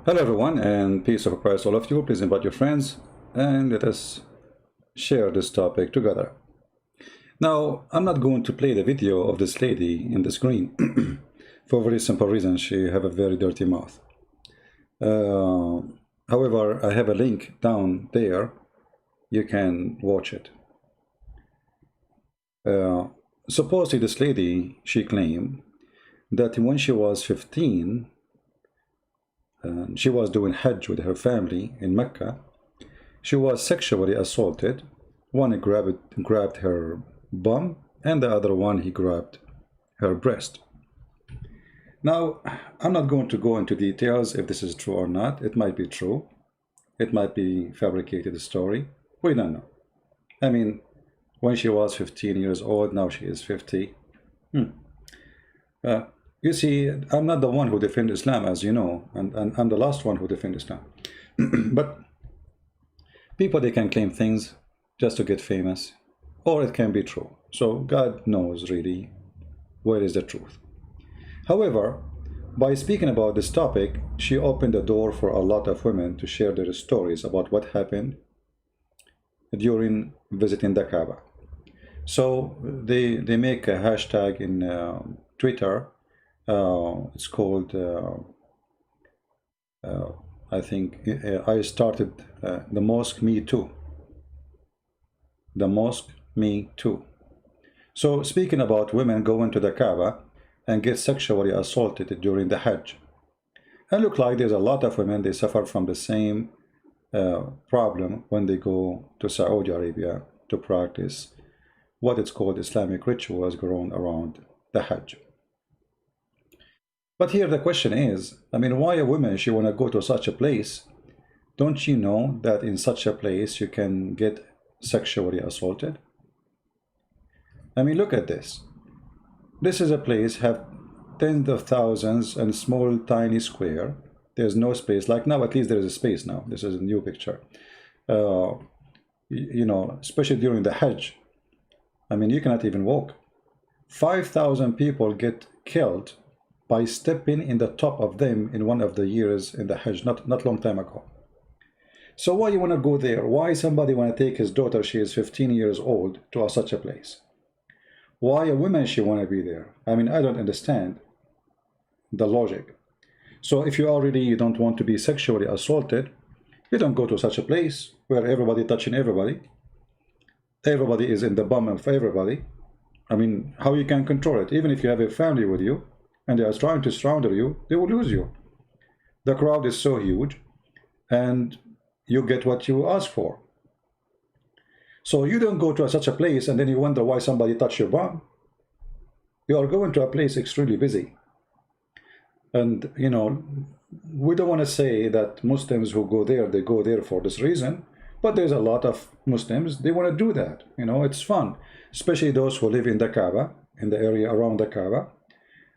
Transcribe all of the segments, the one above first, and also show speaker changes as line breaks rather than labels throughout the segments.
Hello everyone, and peace of Christ all of you. Please invite your friends and let us share this topic together. Now, I'm not going to play the video of this lady in the screen for a very simple reason. She have a very dirty mouth. However, I have a link down there. You can watch it. Supposedly this lady, she claimed that when she was 15, she was doing Hajj with her family in Mecca. She was sexually assaulted. One grabbed her bum, and the other one he grabbed her breast. Now, I'm not going to go into details if this is true or not. It might be true. It might be fabricated story. We don't know. I mean, when she was 15 years old, now she is 50. You see, I'm not the one who defends Islam, as you know, and I'm the last one who defends Islam. But people, they can claim things just to get famous, or it can be true. So God knows really where is the truth. However, by speaking about this topic, she opened the door for a lot of women to share their stories about what happened during visiting the Kaaba. So they make a hashtag in Twitter. It's called, I think, I started the Mosque Me Too. The Mosque Me Too. So speaking about women going to the Kaaba and get sexually assaulted during the Hajj. And look like there's a lot of women, they suffer from the same problem when they go to Saudi Arabia to practice what it's called Islamic rituals grown around the Hajj. But here the question is, I mean, why a woman, she want to go to such a place? Don't you know that in such a place you can get sexually assaulted? I mean, look at this. This is a place, have tens of thousands and small tiny square. There's no space. Like now, at least there is a space now. This is a new picture. You know, especially during the Hajj. I mean, you cannot even walk. 5,000 people get killed by stepping in the top of them in one of the years in the Hajj, not long time ago. So why you want to go there? Why somebody want to take his daughter, she is 15 years old, to such a place? Why a woman, she want to be there? I mean, I don't understand the logic. So if you don't want to be sexually assaulted, you don't go to such a place where everybody touching everybody. Everybody is in the bum of everybody. I mean, how you can control it? Even if you have a family with you, and they are trying to surround you, they will lose you. The crowd is so huge, and you get what you ask for. So you don't go to such a place and then you wonder why somebody touched your bum. You are going to a place extremely busy. And, you know, we don't want to say that Muslims who go there, they go there for this reason, but there's a lot of Muslims, they want to do that. You know, it's fun, especially those who live in the Kaaba, in the area around the Kaaba.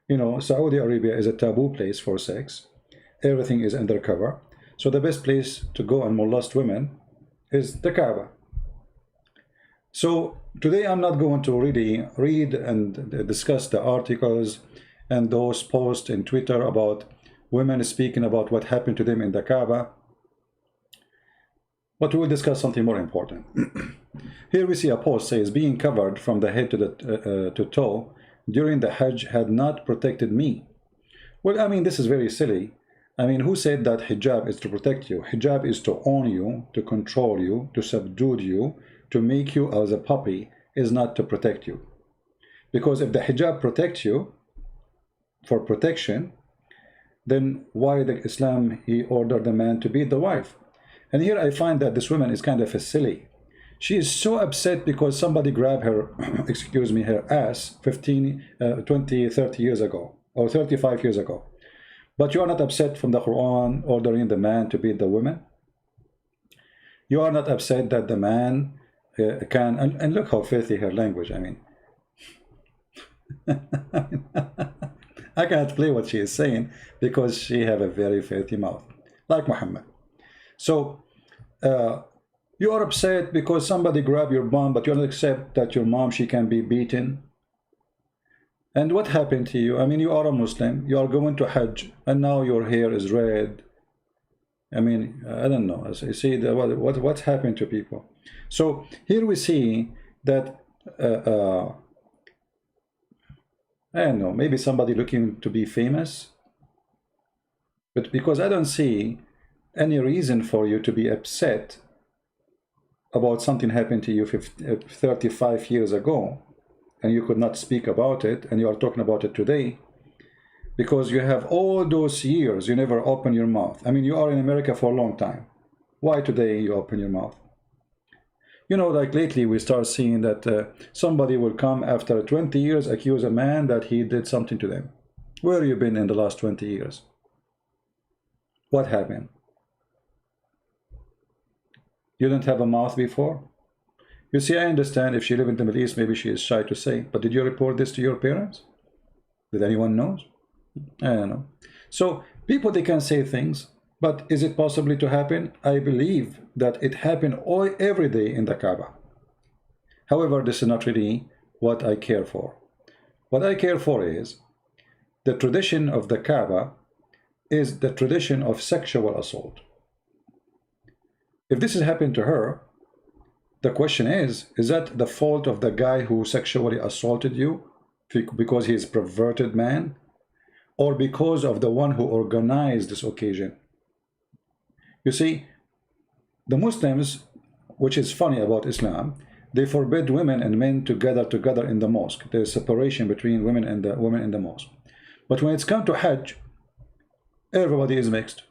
You know, Saudi Arabia is a taboo place for sex. Everything is undercover. So the best place to go and molest women is the Kaaba. So today I'm not going to really read and discuss the articles and those posts in Twitter about women speaking about what happened to them in the Kaaba. But we will discuss something more important. Here we see a post says, being covered from the head to toe during the Hajj had not protected me. Well, I mean, this is very silly. I mean, who said that hijab is to protect you? Hijab is to own you, to control you, to subdue you, to make you as a puppy, is not to protect you. Because if the hijab protects you for protection, then why the Islam, he ordered the man to beat the wife? And here I find that this woman is kind of a silly. She is so upset because somebody grabbed her, excuse me, her ass 15, 20, 30 years ago, or 35 years ago. But you are not upset from the Quran ordering the man to beat the woman? You are not upset that the man can, and look how filthy her language, I mean. I cannot play what she is saying because she have a very filthy mouth, like Muhammad. So, you are upset because somebody grabbed your bum, but you don't accept that your mom, she can be beaten. And what happened to you? I mean, you are a Muslim, you are going to Hajj, and now your hair is red, I mean, I don't know. As you see, what's happened to people. So here we see that I don't know, maybe somebody looking to be famous, but because I don't see any reason for you to be upset about something happened to you 35 years ago, and you could not speak about it, and you are talking about it today, because you have all those years you never open your mouth. I mean, you are in America for a long time. Why today you open your mouth? You know, like lately we start seeing that somebody will come after 20 years, accuse a man that he did something to them. Where have you been in the last 20 years? What happened? You didn't have a mouth before? You see, I understand if she lived in the Middle East, maybe she is shy to say, but did you report this to your parents? Did anyone know? I don't know. So people, they can say things, but is it possibly to happen? I believe that it happened every day in the Kaaba. However, this is not really what I care for. What I care for is the tradition of the Kaaba is the tradition of sexual assault. If this has happened to her, the question is that the fault of the guy who sexually assaulted you because he is a perverted man, or because of the one who organized this occasion? You see, the Muslims, which is funny about Islam, they forbid women and men to gather together in the mosque. There is separation between women and the mosque. But when it's come to Hajj, everybody is mixed.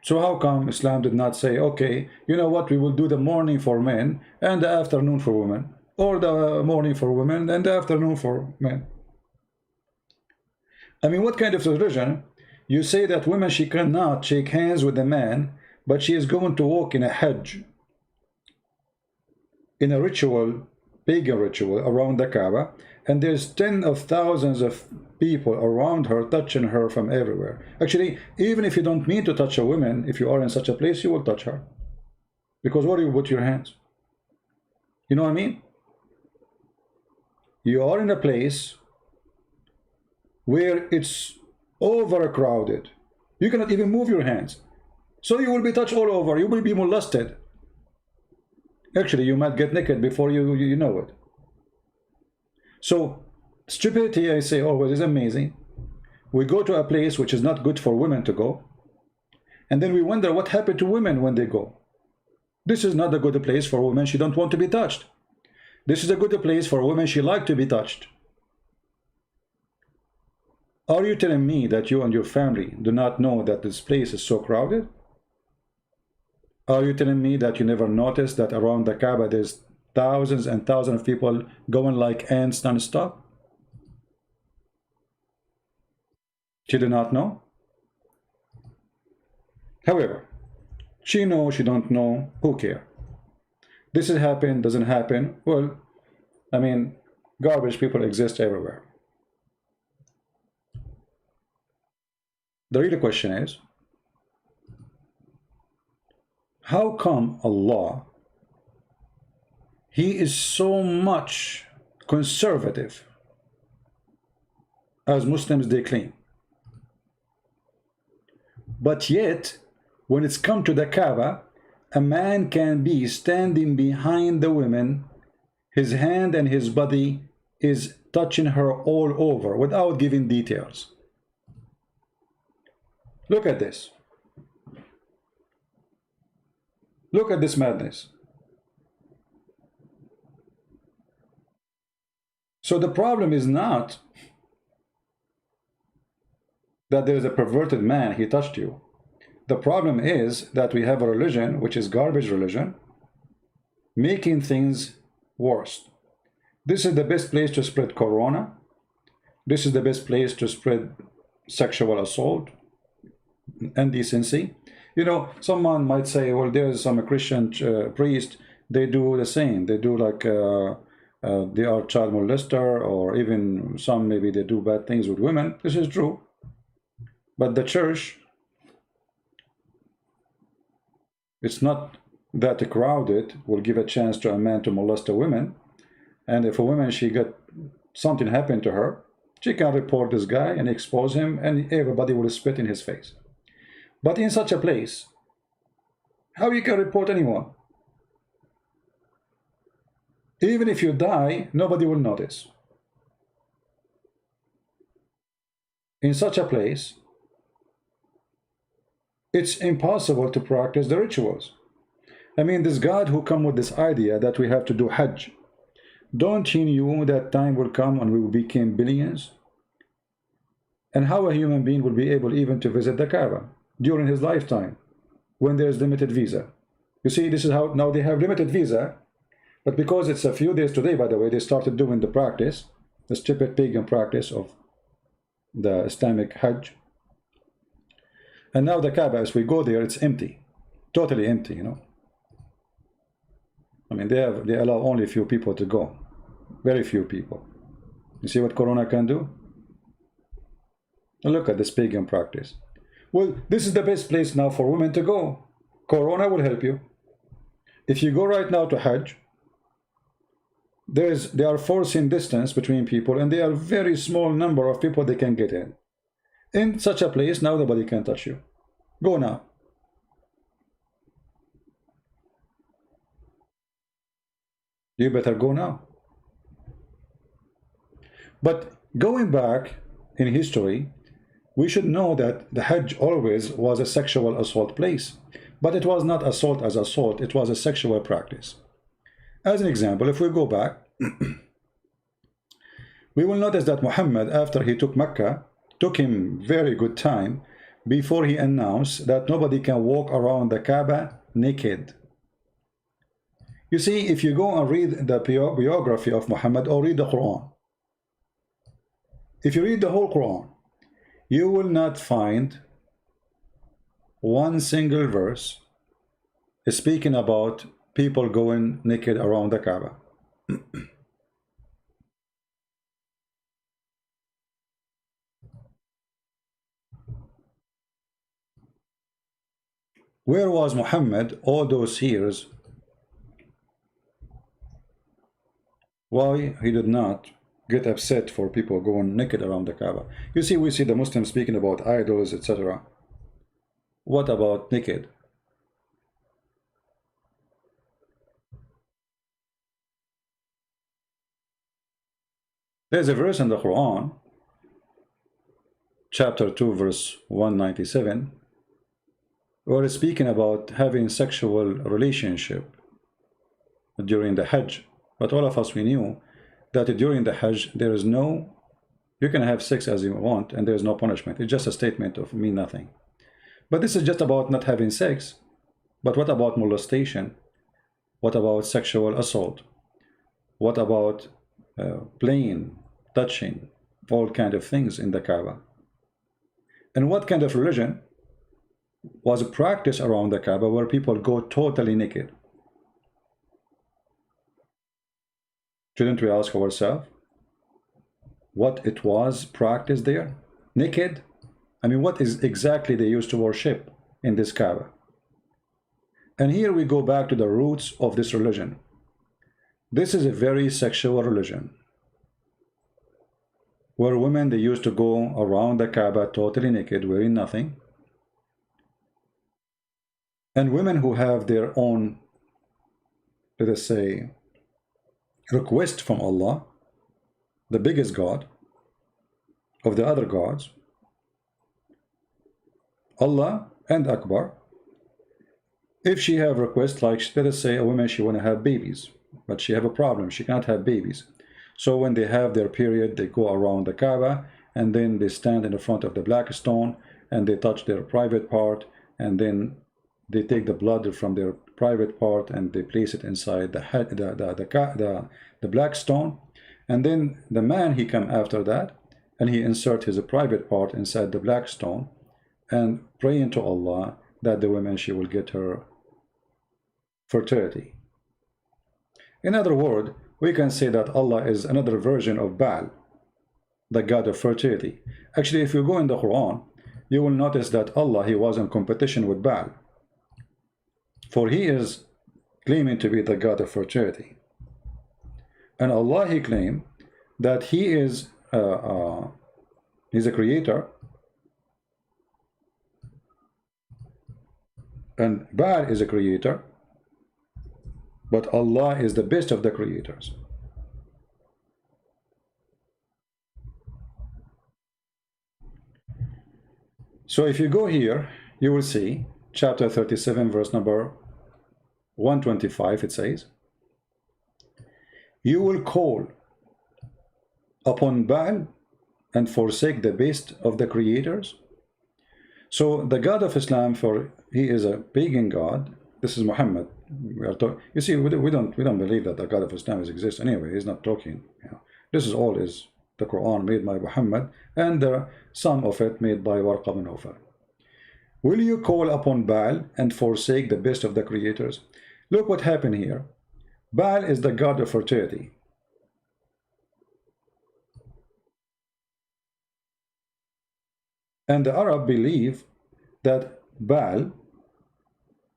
So how come Islam did not say, okay, you know what, we will do the morning for men and the afternoon for women, or the morning for women and the afternoon for men? I mean, what kind of religion? You say that women, she cannot shake hands with a man, but she is going to walk in a Hajj, in a ritual, pagan ritual around the Kaaba, and there's tens of thousands of people around her touching her from everywhere. Actually, even if you don't mean to touch a woman, if you are in such a place, you will touch her. Because where do you put your hands? You know what I mean? You are in a place where it's overcrowded. You cannot even move your hands. So you will be touched all over. You will be molested. Actually, you might get naked before you know it. So stupidity, I say always, is amazing. We go to a place which is not good for women to go, and then we wonder what happened to women when they go. This is not a good place for women. She don't want to be touched. This is a good place for women. She like to be touched. Are you telling me that you and your family do not know that this place is so crowded? Are you telling me that you never noticed that around the Kaaba there's thousands and thousands of people going like ants non-stop? She did not know. However, she knows, she don't know, who care? This has happened, doesn't happen. Well, I mean, garbage people exist everywhere. The real question is, how come Allah, He is so much conservative, as Muslims they claim, but yet when it's come to the Kaaba, a man can be standing behind the women, his hand and his body is touching her all over without giving details. Look at this. Look at this madness. So the problem is not that there is a perverted man, he touched you. The problem is that we have a religion, which is garbage religion, making things worse. This is the best place to spread corona. This is the best place to spread sexual assault, indecency. You know, someone might say, well, there's some Christian priest, they do the same. They do like, they are child molester, or even some, maybe they do bad things with women. This is true. But the church, it's not that crowded, will give a chance to a man to molest a woman. And if a woman, she got something happened to her, She can report this guy and expose him, and everybody will spit in his face. But in such a place, how you can report anyone? Even if you die, nobody will notice. In such a place, it's impossible to practice the rituals. I mean, this God who come with this idea that we have to do Hajj, don't he knew that time will come and we will become billions? And how a human being will be able even to visit the Kaaba during his lifetime when there is limited visa? You see, this is how now they have limited visa, but because it's a few days today, by the way, they started doing the practice, the stupid pagan practice of the Islamic Hajj. And now the Kaaba, as we go there, it's empty, totally empty, you know. I mean, they allow only a few people to go, very few people. You see what Corona can do? Look at this pagan practice. Well, this is the best place now for women to go. Corona will help you. If you go right now to Hajj, they are forcing distance between people, and there are very small number of people they can get in. In such a place, now nobody can touch you. Go now. You better go now. But going back in history, we should know that the Hajj always was a sexual assault place. But it was not assault as assault, it was a sexual practice. As an example, if we go back, we will notice that Muhammad, after he took Mecca, took him very good time before he announced that nobody can walk around the Kaaba naked. You see, if you go and read the biography of Muhammad or read the Quran, if you read the whole Quran, you will not find one single verse speaking about people going naked around the Kaaba. Where was Muhammad all those years? Why he did not get upset for people going naked around the Kaaba? You see, we see the Muslims speaking about idols, etc. What about naked? There's a verse in the Quran, chapter 2, verse 197, where it's speaking about having sexual relationship during the Hajj. But all of us, we knew that during the Hajj, there is no, you can have sex as you want, and there is no punishment. It's just a statement of mean nothing. But this is just about not having sex. But what about molestation? What about sexual assault? What about playing, touching, all kind of things in the Kaaba? And what kind of religion was practiced around the Kaaba where people go totally naked? Shouldn't we ask ourselves what it was practiced there? Naked? I mean, what is exactly they used to worship in this Kaaba? And here we go back to the roots of this religion. This is a very sexual religion, where women, they used to go around the Kaaba totally naked, wearing nothing. And women who have their own, let us say, request from Allah, the biggest God of the other gods, Allah and Akbar, if she have request, like let us say a woman, she want to have babies, but she have a problem, she cannot have babies. So when they have their period, they go around the Kaaba, and then they stand in the front of the black stone, and they touch their private part, and then they take the blood from their private part and they place it inside the black stone. And then the man, he come after that, and he insert his private part inside the black stone, and praying to Allah that the woman, she will get her fertility. In other words, we can say that Allah is another version of Baal, the god of fertility. Actually, if you go in the Quran, you will notice that Allah, he was in competition with Baal, for he is claiming to be the god of fertility. And Allah, he claimed that he is he's a creator, and Baal is a creator, but Allah is the best of the creators. So if you go here, you will see chapter 37, verse number 125. It says, you will call upon Baal and forsake the best of the creators. So the God of Islam, for he is a pagan God. This is Muhammad. You see, we don't believe that the God of Islam exists anyway. He's not talking. You know. This is all is the Quran made by Muhammad, and some of it made by Warqa bin Nawfal. Will you call upon Baal and forsake the best of the creators? Look what happened here. Baal is the god of fertility. And the Arab believe that Baal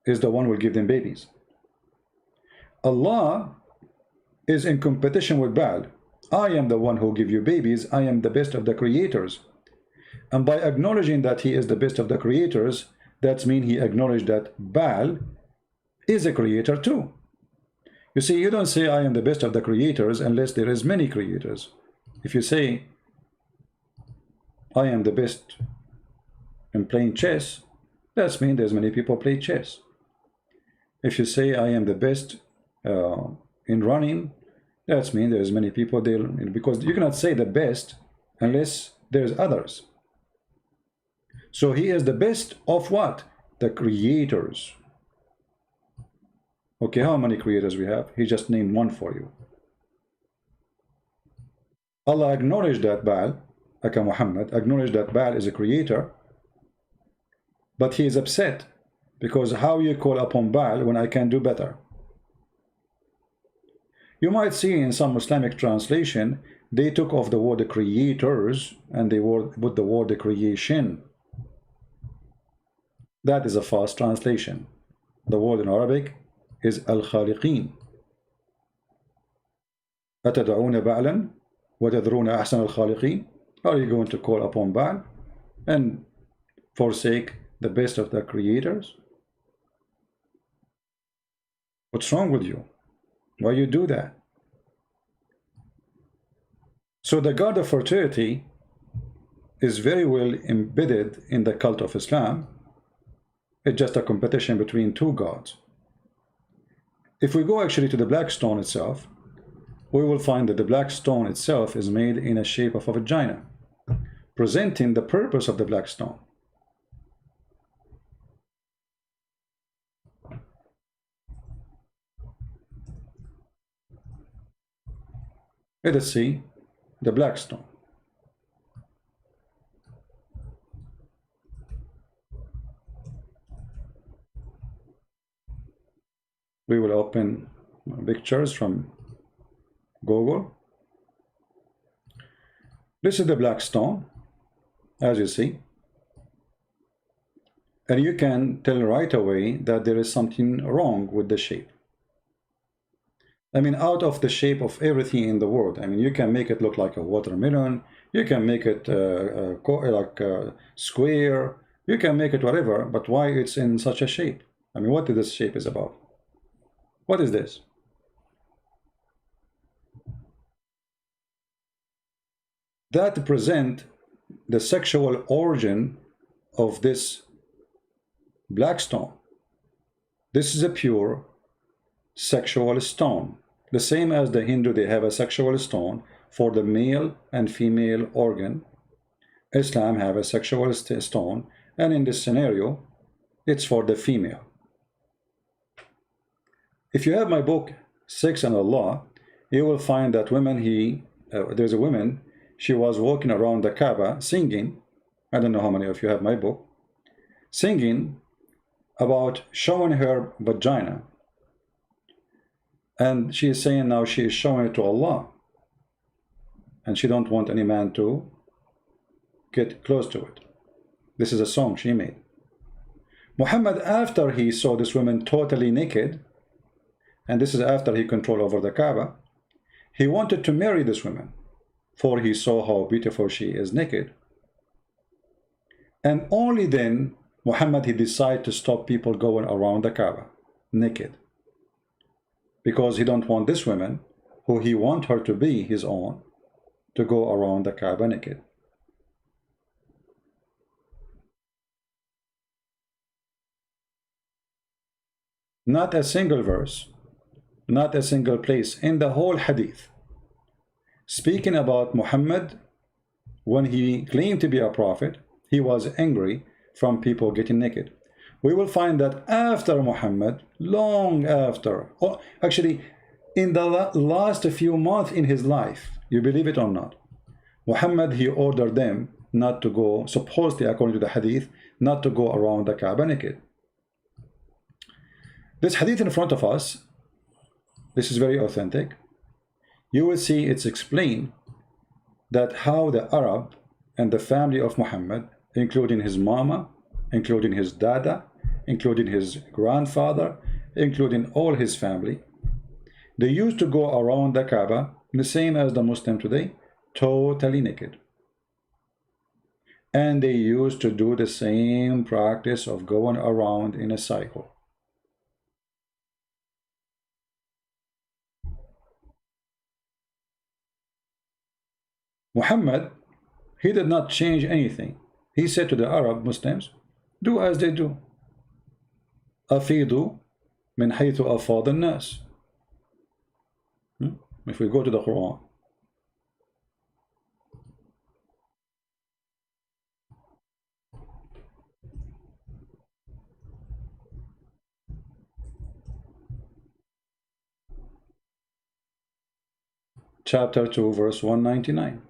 is the one who will give them babies. Allah is in competition with Baal. I am the one who give you babies. I am the best of the creators. And by acknowledging that he is the best of the creators, that means he acknowledged that Baal is a creator too. You see, you don't say I am the best of the creators unless there is many creators. If you say I am the best in playing chess, that means there's many people play chess. If you say I am the best in running, that means there's many people there, because you cannot say the best unless there's others. So he is the best of what? The creators. Okay, how many creators we have? He just named one for you. Allah acknowledged that Baal, Aka Muhammad, acknowledged that Baal is a creator, but he is upset because how you call upon Baal when I can do better? You might see in some Islamic translation, they took off the word the creators and they put the word the creation. That is a false translation. The word in Arabic is al-khaliqeen. أتدعون بعلا وتذرون أحسن الخالقين? Are you going to call upon Baal and forsake the best of the creators? What's wrong with you? Why you do that? So the god of fertility is very well embedded in the cult of Islam. It's just a competition between two gods. If we go actually to the black stone itself, we will find that the black stone itself is made in a shape of a vagina, presenting the purpose of the black stone. Let us see the black stone. We will open pictures from Google. This is the black stone, as you see. And you can tell right away that there is something wrong with the shape. I mean, out of the shape of everything in the world. I mean, you can make it look like a watermelon. You can make it like a square. You can make it whatever, but why it's in such a shape? I mean, what this shape is about? What is this? That present the sexual origin of this black stone. This is a pure sexual stone. The same as the Hindu, they have a sexual stone for the male and female organ. Islam have a sexual stone, and in this scenario, it's for the female. If you have my book, Sex and Allah, you will find that there's a woman, she was walking around the Kaaba singing. I don't know how many of you have my book. Singing about showing her vagina. And she is saying now she is showing it to Allah. And she don't want any man to get close to it. This is a song she made. Muhammad, after he saw this woman totally naked, and this is after he controlled over the Kaaba, he wanted to marry this woman. for he saw how beautiful she is naked. And only then Muhammad, he decided to stop people going around the Kaaba naked, because he don't want this woman, who he want her to be his own, to go around the Kaaba naked. Not a single verse, not a single place in the whole hadith speaking about Muhammad. When he claimed to be a prophet, he was angry from people getting naked. We will find that after Muhammad, long after, or actually in the last few months in his life, you believe it or not, Muhammad, he ordered them not to go, supposedly according to the hadith, not to go around the Kaaba naked. This hadith in front of us, this is very authentic. You will see it's explained that how the Arab and the family of Muhammad, including his mama, including his dada, including his grandfather, including all his family, they used to go around the Kaaba the same as the Muslim today, totally naked. And they used to do the same practice of going around in a cycle. Muhammad, he did not change anything. He said to the Arab Muslims, do as they do. أفيضوا من حيث أفاض الناس. If we go to the Quran, chapter 2, verse 199.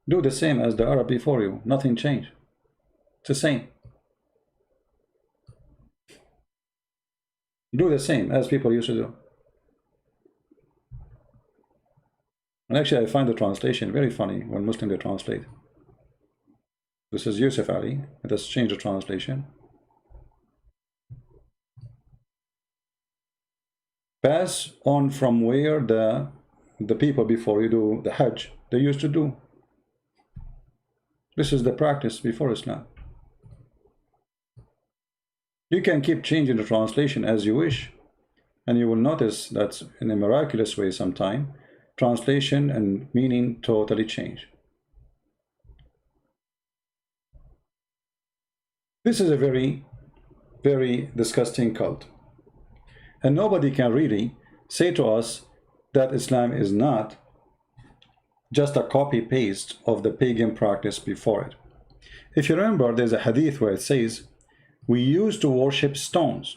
Do the same as the Arab before you. Nothing changed. It's the same. Do the same as people used to do. And actually, I find the translation very funny when Muslims they translate. This is Yusuf Ali. Let us change the translation. Pass on from where the people before you do the Hajj, they used to do. This is the practice before Islam. You can keep changing the translation as you wish, and you will notice that in a miraculous way sometime, translation and meaning totally change. This is a very, very disgusting cult. And nobody can really say to us that Islam is not just a copy-paste of the pagan practice before it. If you remember, there's a hadith where it says, we used to worship stones.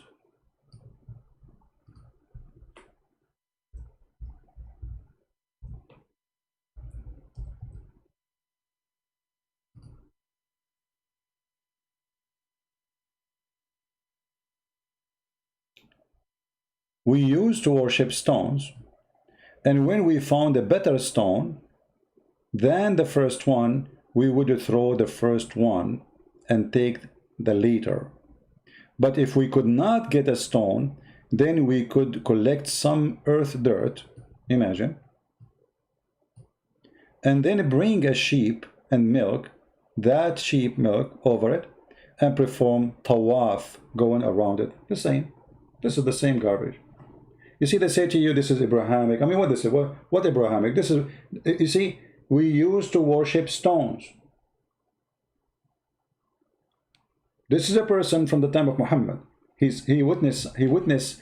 We used to worship stones, and when we found a better stone than the first one, we would throw the first one and take the later. But if we could not get a stone, then we could collect some earth dirt, imagine, and then bring a sheep and milk that sheep milk over it and perform tawaf going around it. The same. This is the same garbage. You see, they say to you, this is Abrahamic. I mean, what is it? What Abrahamic? This is, you see, we used to worship stones. This is a person from the time of Muhammad. He witnessed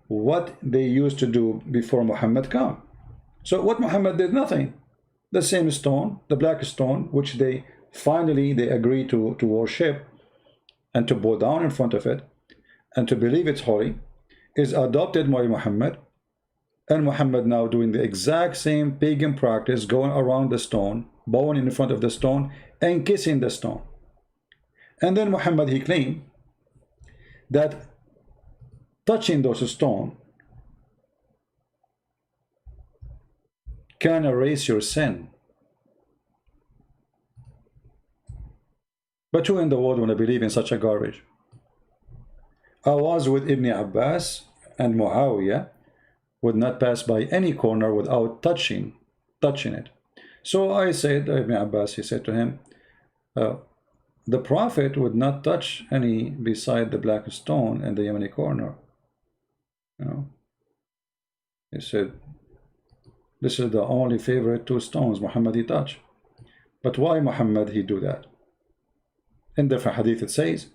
what they used to do before Muhammad came. So what Muhammad did, nothing. The same stone, the black stone, which they finally agreed to worship and to bow down in front of it and to believe it's holy, is adopted by Muhammad, and Muhammad now doing the exact same pagan practice, going around the stone, bowing in front of the stone and kissing the stone. And then Muhammad, he claimed that touching those stones can erase your sin. But who in the world want to believe in such a garbage? I was with Ibn Abbas, and Muawiyah would not pass by any corner without touching it. So I said, Ibn Abbas, he said to him, uh, the Prophet would not touch any beside the black stone in the Yemeni corner. You know, he said, this is the only favorite two stones Muhammad he touched. But why Muhammad he do that? In different hadith it says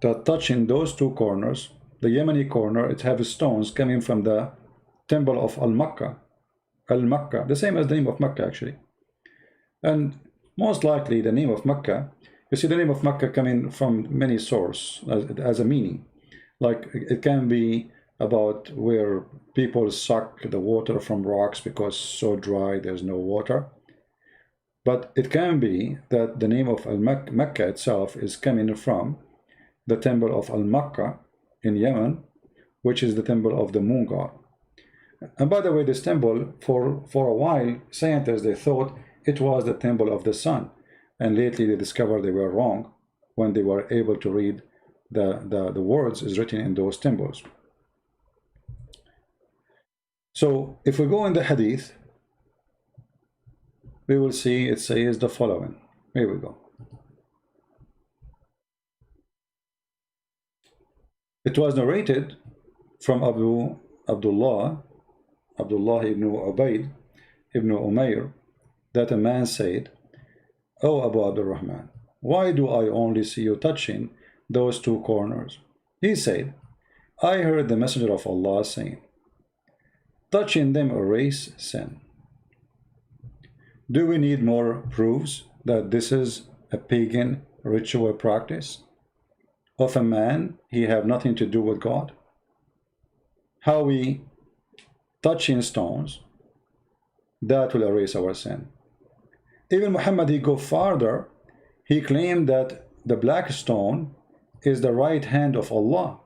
that touching those two corners, the Yemeni corner, it have stones coming from the temple of Al-Makkah. Al-Makkah, the same as the name of Makkah actually. And most likely the name of Makkah, you see the name of Makkah coming from many sources as a meaning. Like it can be about where people suck the water from rocks because so dry there's no water. But it can be that the name of Mecca itself is coming from the temple of Al-Makkah in Yemen, which is the temple of the moon god. And by the way, this temple, for a while, scientists, they thought it was the temple of the sun. And lately they discovered they were wrong when they were able to read the words is written in those temples. So if we go in the hadith, we will see it says the following. Here we go. It was narrated from Abdullah ibn Ubayd ibn Umayr that a man said, "O Abu Abdurrahman, why do I only see you touching those two corners?" He said, "I heard the Messenger of Allah saying, touching them erase sin." Do we need more proofs that this is a pagan ritual practice of a man he have nothing to do with God? How we touching stones, that will erase our sin. Even Muhammad, he go farther. He claimed that the black stone is the right hand of Allah.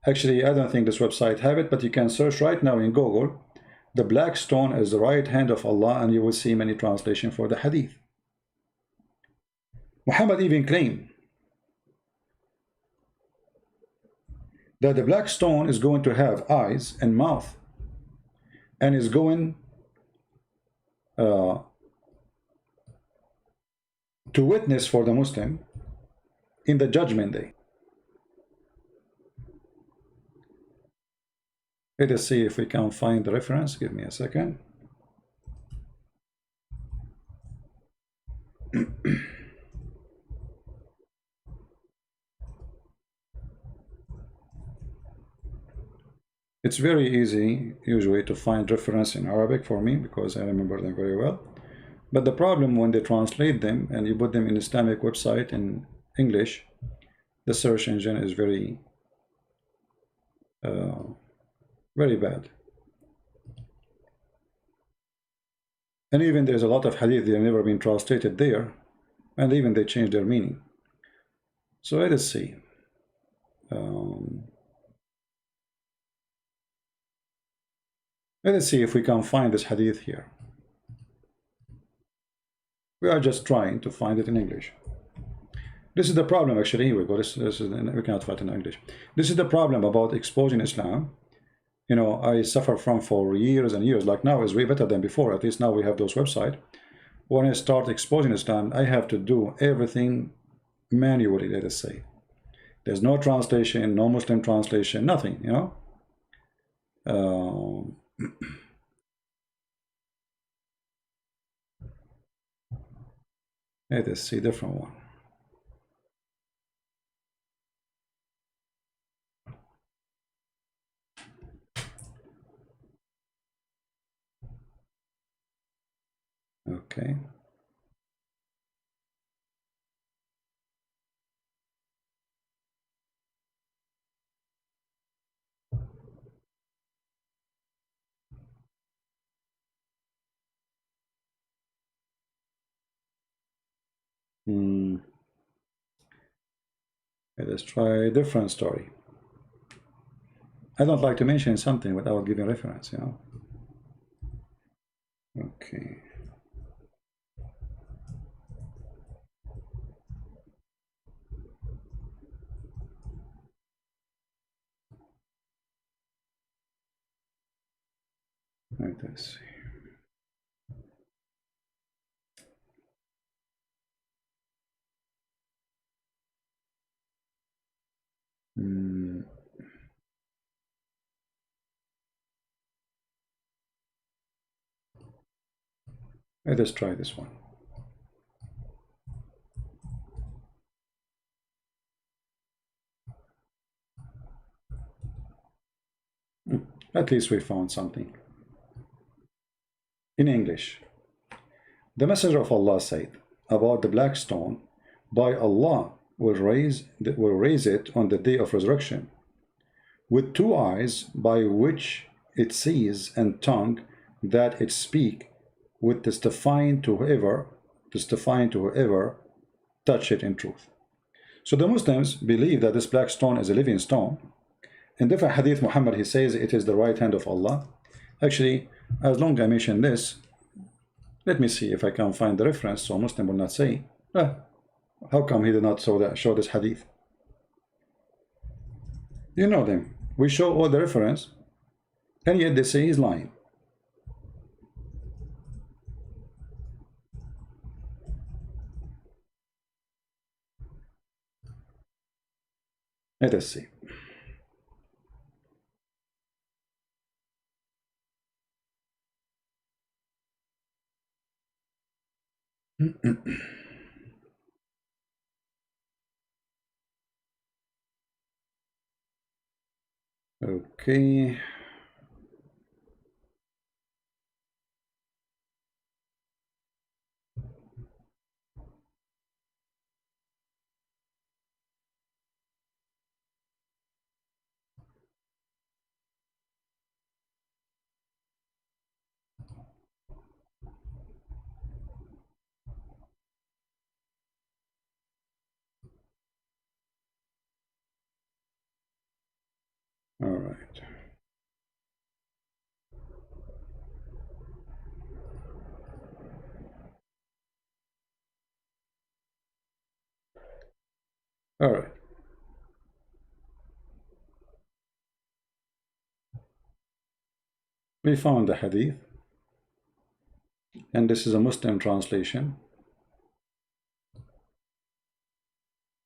Actually, I don't think this website have it, but you can search right now in Google, the black stone is the right hand of Allah, and you will see many translations for the hadith. Muhammad even claimed that the black stone is going to have eyes and mouth, and is going to witness for the Muslim in the judgment day. Let us see if we can find the reference. Give me a second. It's very easy usually to find reference in Arabic for me because I remember them very well. But the problem when they translate them and you put them in Islamic website in English, the search engine is very bad. And even there's a lot of hadith that have never been translated there, and even they change their meaning. So let us see. Let us see if we can find this hadith here. We are just trying to find it in English. This is the problem, actually. Here we go. This is, we cannot find it in English. This is the problem about exposing Islam. You know, I suffer from for years and years. Like now is way better than before. At least now we have those websites. When I start exposing Islam, I have to do everything manually, let us say. There's no translation, no Muslim translation, nothing, you know. Let us see different one. Okay. Let us try a different story. I don't like to mention something without giving reference, you know. Okay. Let us see. Let us try this one. At least we found something. In English, the Messenger of Allah said about the black stone, by Allah will raise it on the day of resurrection, with two eyes by which it sees and tongue that it speak, with testifying to whoever touch it in truth. So the Muslims believe that this black stone is a living stone. In different hadith, Muhammad, he says it is the right hand of Allah. Actually, as long as I mention this, let me see if I can find the reference so Muslim will not say, how come he did not show this hadith? You know them. We show all the reference, and yet they say he's lying. Let us see. Okay. All right. All right. We found the hadith, and this is a Muslim translation.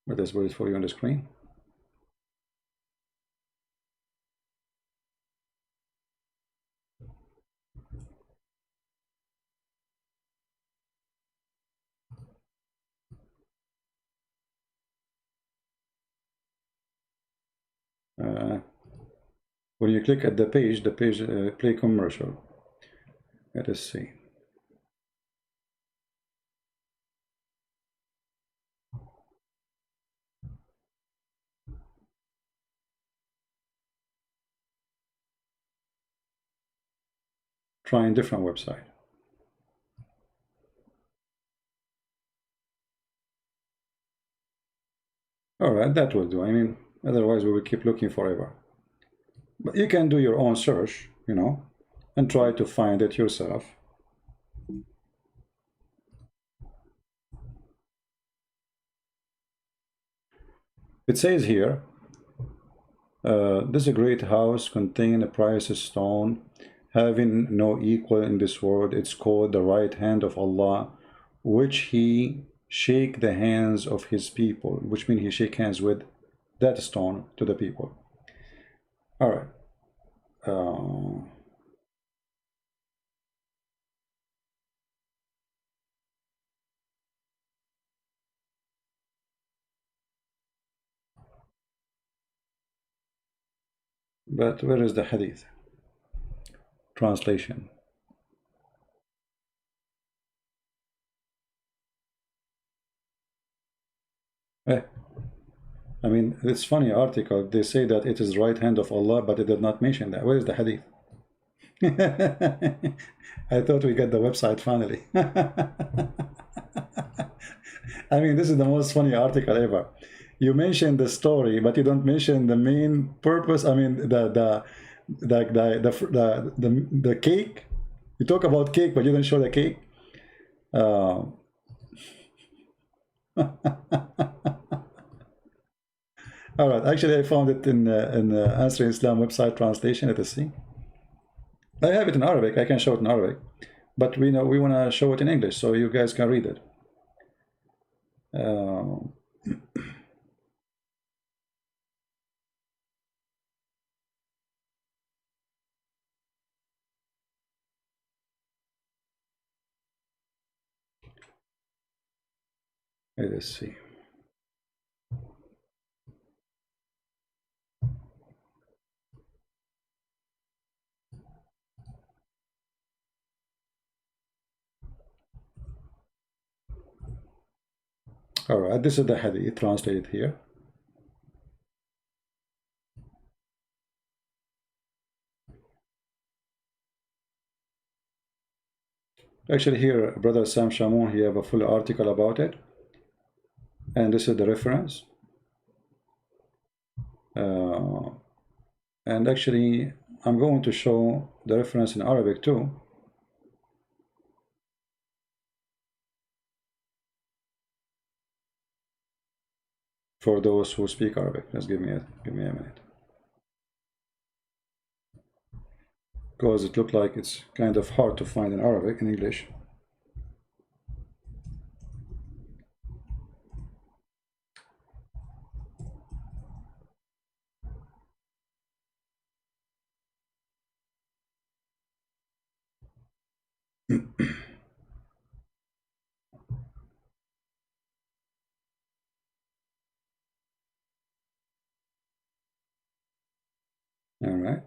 Let us put it for you on the screen. When you click at the page play commercial. Let us see. Trying different website. All right, that will do. I mean, otherwise we will keep looking forever. But you can do your own search, you know, and try to find it yourself. It says here, this great house contains a precious stone, having no equal in this world. It's called the right hand of Allah, which he shake the hands of his people, which means he shake hands with that stone to the people. All right. But where is the hadith translation? I mean, it's funny article. They say that it is right hand of Allah, but it did not mention that. Where is the hadith? I thought we got the website finally. I mean, this is the most funny article ever. You mention the story, but you don't mention the main purpose. I mean, the cake. You talk about cake, but you don't show the cake. All right, actually, I found it in Answer Islam website translation. Let us see. I have it in Arabic. I can show it in Arabic, but we want to show it in English so you guys can read it. Let's see. All right, this is the hadith translated here. Actually, here, Brother Sam Shamoun, he have a full article about it, and this is the reference. And actually, I'm going to show the reference in Arabic too. For those who speak Arabic, just give me a minute, because it looked like it's kind of hard to find in Arabic, in English. All right.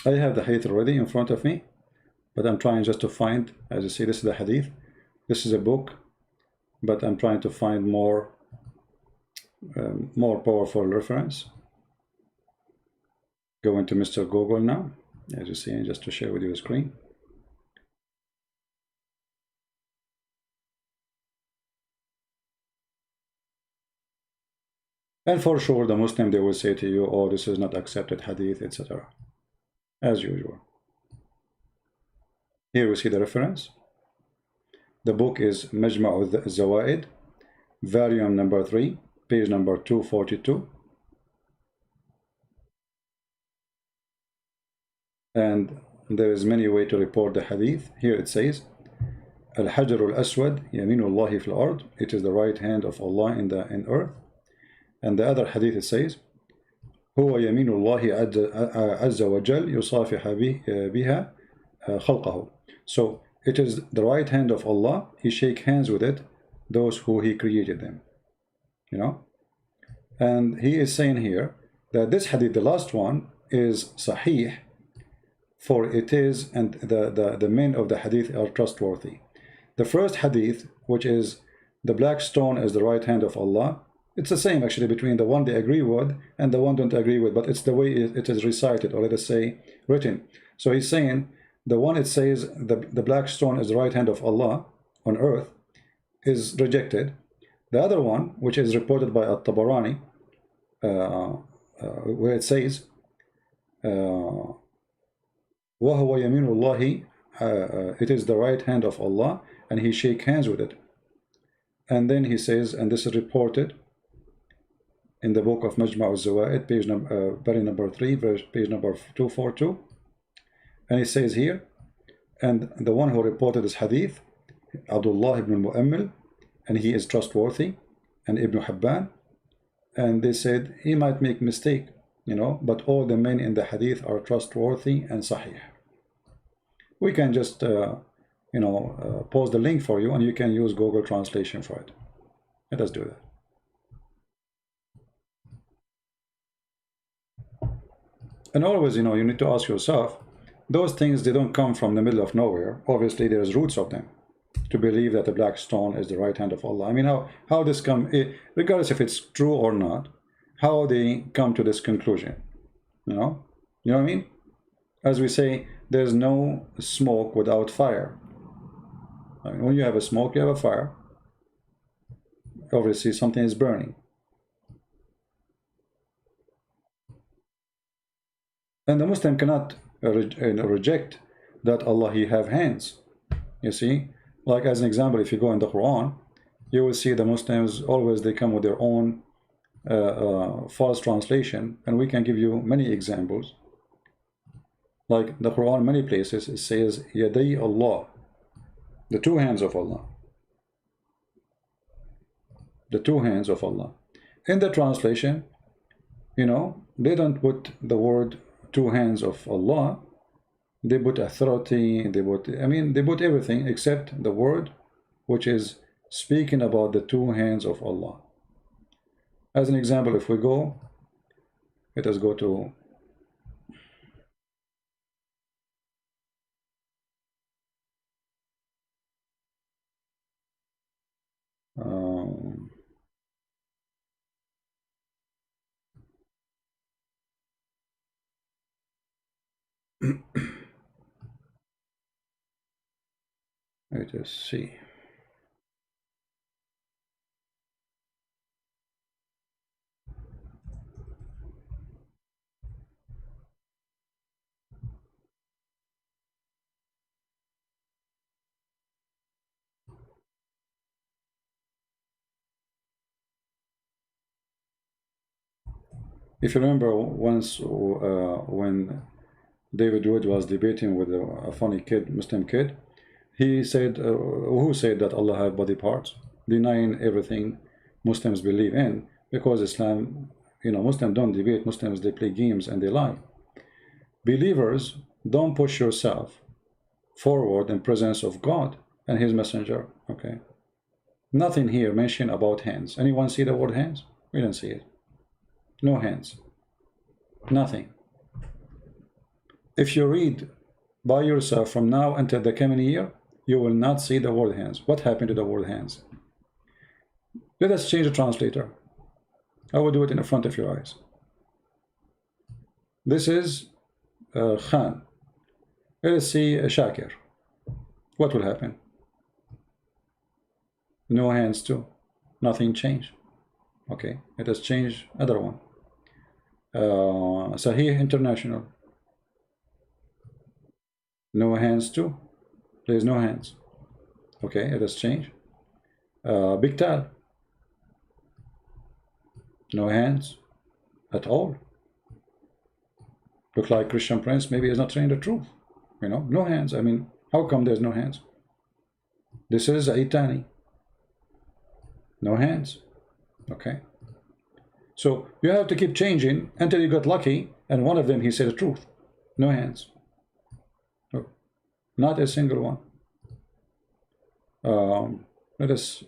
I have the hadith already in front of me, but I'm trying just to find, as you see, this is the hadith. This is a book, but I'm trying to find more powerful reference. Go into Mr. Google now, as you see, just to share with you the screen. And for sure, the Muslim, they will say to you, oh, this is not accepted hadith, etc. As usual. Here we see the reference. The book is Majma' al-Zawaid, volume number 3, page number 242. And there is many ways to report the hadith. Here it says, Al-Hajar al-Aswad, Yaminullahi fil ard. It is the right hand of Allah in earth. And the other hadith it says, هو يمين الله عز وجل يصافح بها خلقه. So it is the right hand of Allah. He shake hands with it those who He created them. You know? And he is saying here that this hadith, the last one, is sahih, for it is, and the men of the hadith are trustworthy. The first hadith, which is the black stone is the right hand of Allah, it's the same actually between the one they agree with and the one don't agree with, but it's the way it is recited, or let us say written. So he's saying the one it says the black stone is the right hand of Allah on earth is rejected. The other one, which is reported by At-Tabarani, where it says وَهُوَ يَمِينُ اللَّهِ, it is the right hand of Allah, and He shake hands with it. And then he says, and this is reported in the book of Majma' al-Zawaid, page number 3, verse page number 242. And it says here, and the one who reported this hadith, Abdullah ibn al-Mu'ammil, and he is trustworthy, and Ibn Hibban, and they said he might make mistake, you know, but all the men in the hadith are trustworthy and sahih. We can just post the link for you, and you can use Google Translation for it. Let us do that. And always, you need to ask yourself, those things, they don't come from the middle of nowhere. Obviously, there's roots of them to believe that the black stone is the right hand of Allah. I mean, how this come, regardless if it's true or not, how they come to this conclusion, you know what I mean? As we say, there's no smoke without fire. I mean, when you have a smoke, you have a fire. Obviously, something is burning. And the Muslim cannot reject that Allah he have hands. You see, like as an example, if you go in the Quran, you will see the Muslims always they come with their own false translation, and we can give you many examples. Like the Quran, many places it says Yaday Allah, the two hands of Allah, the two hands of Allah. In the translation, you know, they don't put the word two hands of Allah. They put authority, they put, I mean, they put everything except the word which is speaking about the two hands of Allah. As an example, if we go, let us go to let us see. If you remember once when David Wood was debating with a funny kid, Muslim kid, he said, who said that Allah have body parts, denying everything Muslims believe in, because Islam, you know, Muslims don't debate, Muslims they play games and they lie. Believers, don't push yourself forward in presence of God and His Messenger. Okay, nothing here mentioned about hands. Anyone see the word hands? We don't see it. No hands. Nothing. If you read by yourself from now until the coming year, you will not see the word hands. What happened to the word hands? Let us change the translator. I will do it in the front of your eyes. This is Khan. Let us see Shakir. What will happen? No hands too. Nothing changed. Okay, let us change other one. Sahih International. No hands too. There is no hands. Okay, let us change. Big Tal. No hands at all. Look like Christian Prince maybe is not saying the truth. You know, no hands. I mean, how come there's no hands? This is Aitani. No hands. Okay. So you have to keep changing until you got lucky, and one of them he said the truth. No hands. Look, not a single one. Let us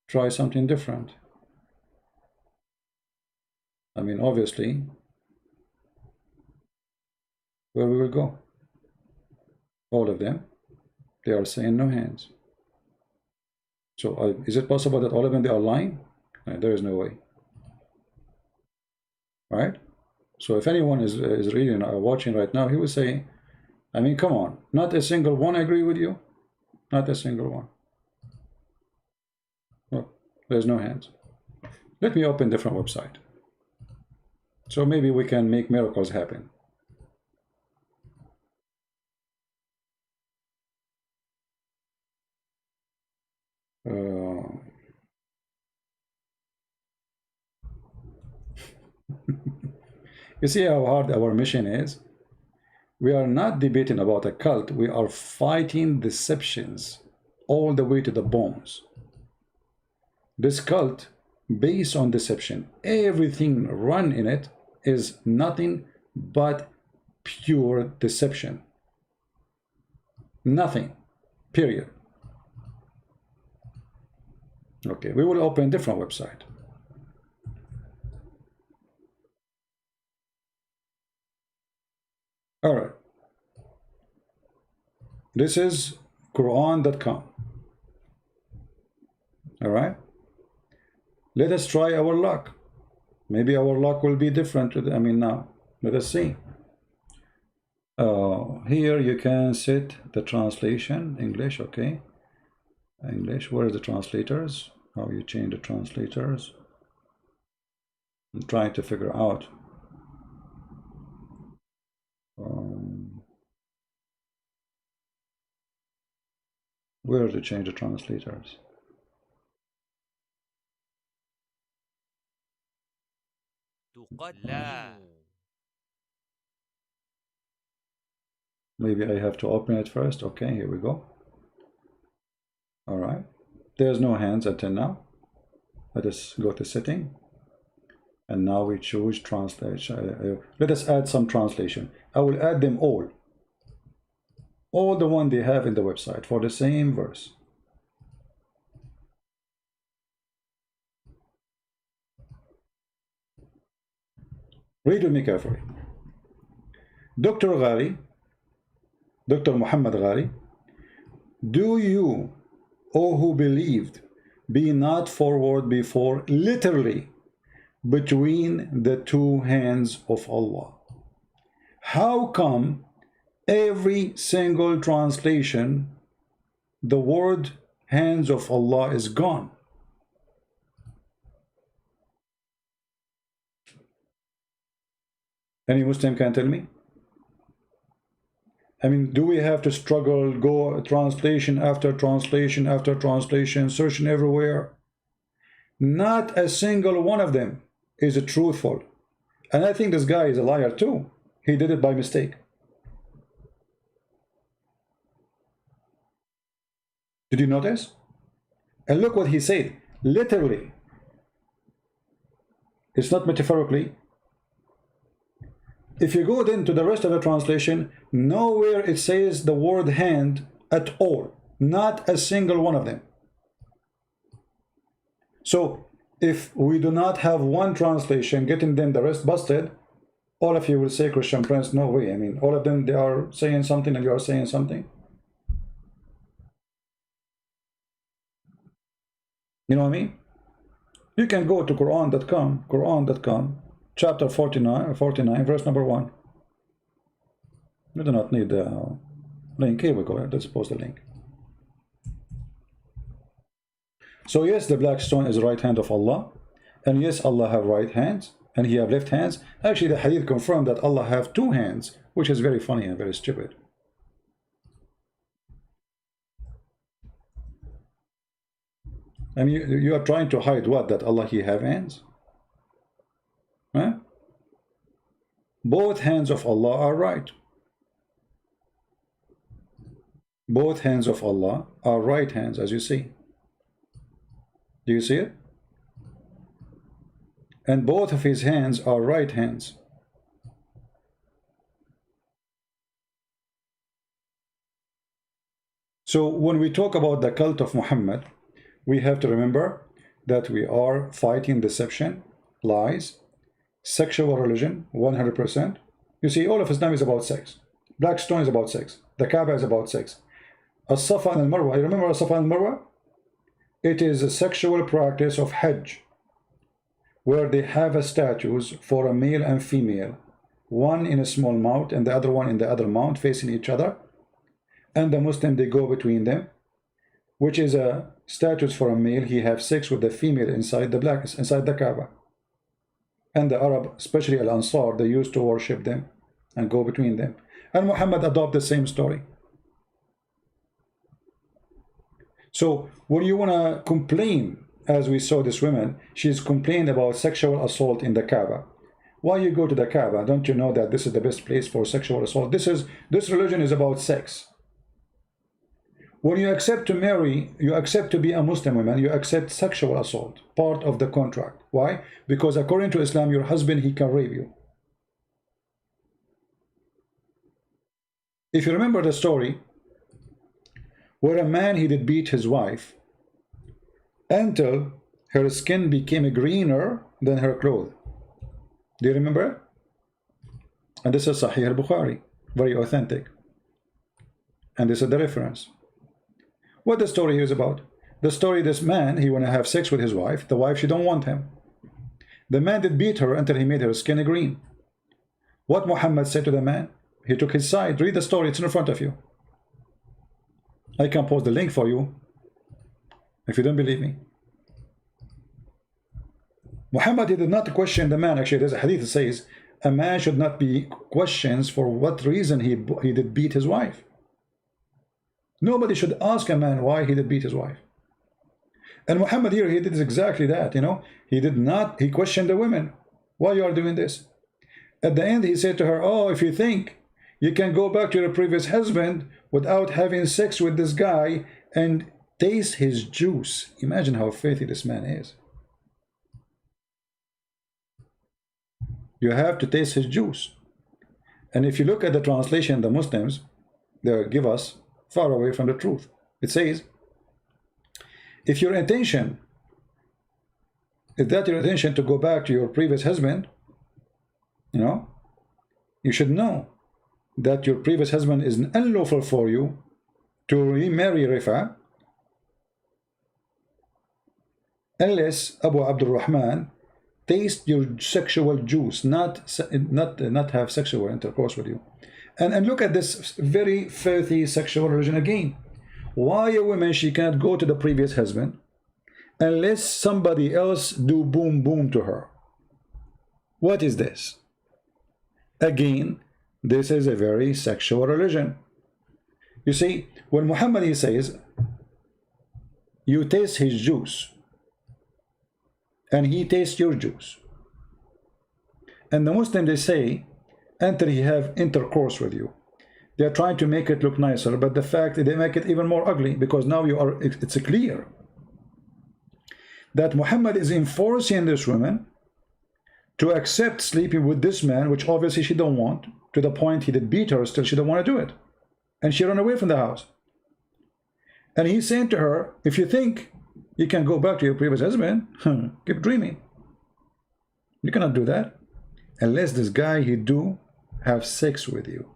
try something different. I mean, obviously, where we will go? All of them, they are saying no hands. So is it possible that all of them they are lying? No, there is no way. Right? So if anyone is reading or watching right now, he will say, I mean, come on, not a single one agree with you? Not a single one. Look, there's no hands. Let me open different website. So maybe we can make miracles happen. You see how hard our mission is? We are not debating about a cult. We are fighting deceptions all the way to the bones. This cult, based on deception, everything run in it is nothing but pure deception. Nothing. Period. Okay, we will open a different website. All right. This is Quran.com. All right. Let us try our luck. Maybe our luck will be different. I mean, now, let us see. Here you can set the translation, English, okay. English, where are the translators? How you change the translators? I'm trying to figure out. Where to change the translators? Maybe I have to open it first. Okay, here we go. All right. There's no hands until now. Let us go to setting. And now we choose translation. Let us add some translation. I will add them all. All the one they have in the website for the same verse. Read with me carefully. Dr. Ghali, Dr. Muhammad Ghali, do you, O who believed, be not forward before, literally, between the two hands of Allah. How come every single translation, the word hands of Allah is gone? Any Muslim can tell me? I mean, do we have to struggle, go translation after translation after translation, searching everywhere? Not a single one of them is truthful. And I think this guy is a liar too. He did it by mistake. Did you notice? And look what he said. Literally. It's not metaphorically. If you go then to the rest of the translation, nowhere it says the word hand at all. Not a single one of them. So if we do not have one translation getting them the rest busted, all of you will say, Christian Prince, no way. I mean, all of them, they are saying something and you are saying something. You know what I mean? You can go to Quran.com, chapter 49, verse number 1. You do not need the link. Here we go. Let's post the link. So yes, the black stone is the right hand of Allah. And yes, Allah have right hands. And he have left hands. Actually, the hadith confirmed that Allah have two hands, which is very funny and very stupid. I mean, you are trying to hide what? That Allah, he have hands? Huh? Both hands of Allah are right. Both hands of Allah are right hands, as you see. Do you see it? And both of his hands are right hands. So when we talk about the cult of Muhammad, we have to remember that we are fighting deception, lies, sexual religion, 100%. You see, all of Islam is about sex. Black stone is about sex. The Kaaba is about sex. As-Safa and Al-Marwa, you remember As-Safa and Al-Marwa? It is a sexual practice of Hajj, where they have a statues for a male and female, one in a small mount and the other one in the other mount, facing each other. And the Muslim, they go between them, which is a status for a male. He have sex with the female inside the Kaaba. And the Arab, especially Al-Ansar, they used to worship them and go between them. And Muhammad adopted the same story. So when you want to complain, as we saw this woman, she's complained about sexual assault in the Kaaba. Why you go to the Kaaba? Don't you know that this is the best place for sexual assault? This religion is about sex. When you accept to marry, you accept to be a Muslim woman, you accept sexual assault, part of the contract. Why? Because according to Islam, your husband, he can rape you. If you remember the story, where a man, he did beat his wife until her skin became greener than her clothes. Do you remember it? And this is Sahih al-Bukhari, very authentic. And this is the reference. What the story is about? The story, this man, he want to have sex with his wife. The wife, she don't want him. The man did beat her until he made her skin green. What Muhammad said to the man? He took his side. Read the story, it's in front of you. I can post the link for you if you don't believe me. Muhammad did not question the man. Actually, there's a hadith that says a man should not be questioned for what reason he did beat his wife. Nobody should ask a man why he did beat his wife. And Muhammad here, he did exactly that, you know. He questioned the women. Why you are doing this? At the end, he said to her, oh, if you think you can go back to your previous husband without having sex with this guy and taste his juice. Imagine how filthy this man is. You have to taste his juice. And if you look at the translation, the Muslims, they give us far away from the truth. It says, if your intention, if that your intention to go back to your previous husband, you know, you should know that your previous husband is unlawful for you to remarry Rifa unless Abu Abdul Rahman taste your sexual juice, not have sexual intercourse with you. And look at this very filthy sexual religion again. Why a woman, she can't go to the previous husband unless somebody else do boom boom to her? What is this? Again, this is a very sexual religion. You see, when Muhammad, he says, you taste his juice and he tastes your juice, and the Muslim, they say, until he have intercourse with you, they are trying to make it look nicer, but the fact they make it even more ugly, because now you are, it's clear that Muhammad is enforcing this woman to accept sleeping with this man, which obviously she don't want, to the point he did beat her, still she don't want to do it, and she ran away from the house. And he's saying to her, if you think you can go back to your previous husband, keep dreaming. You cannot do that unless this guy, he do have sex with you.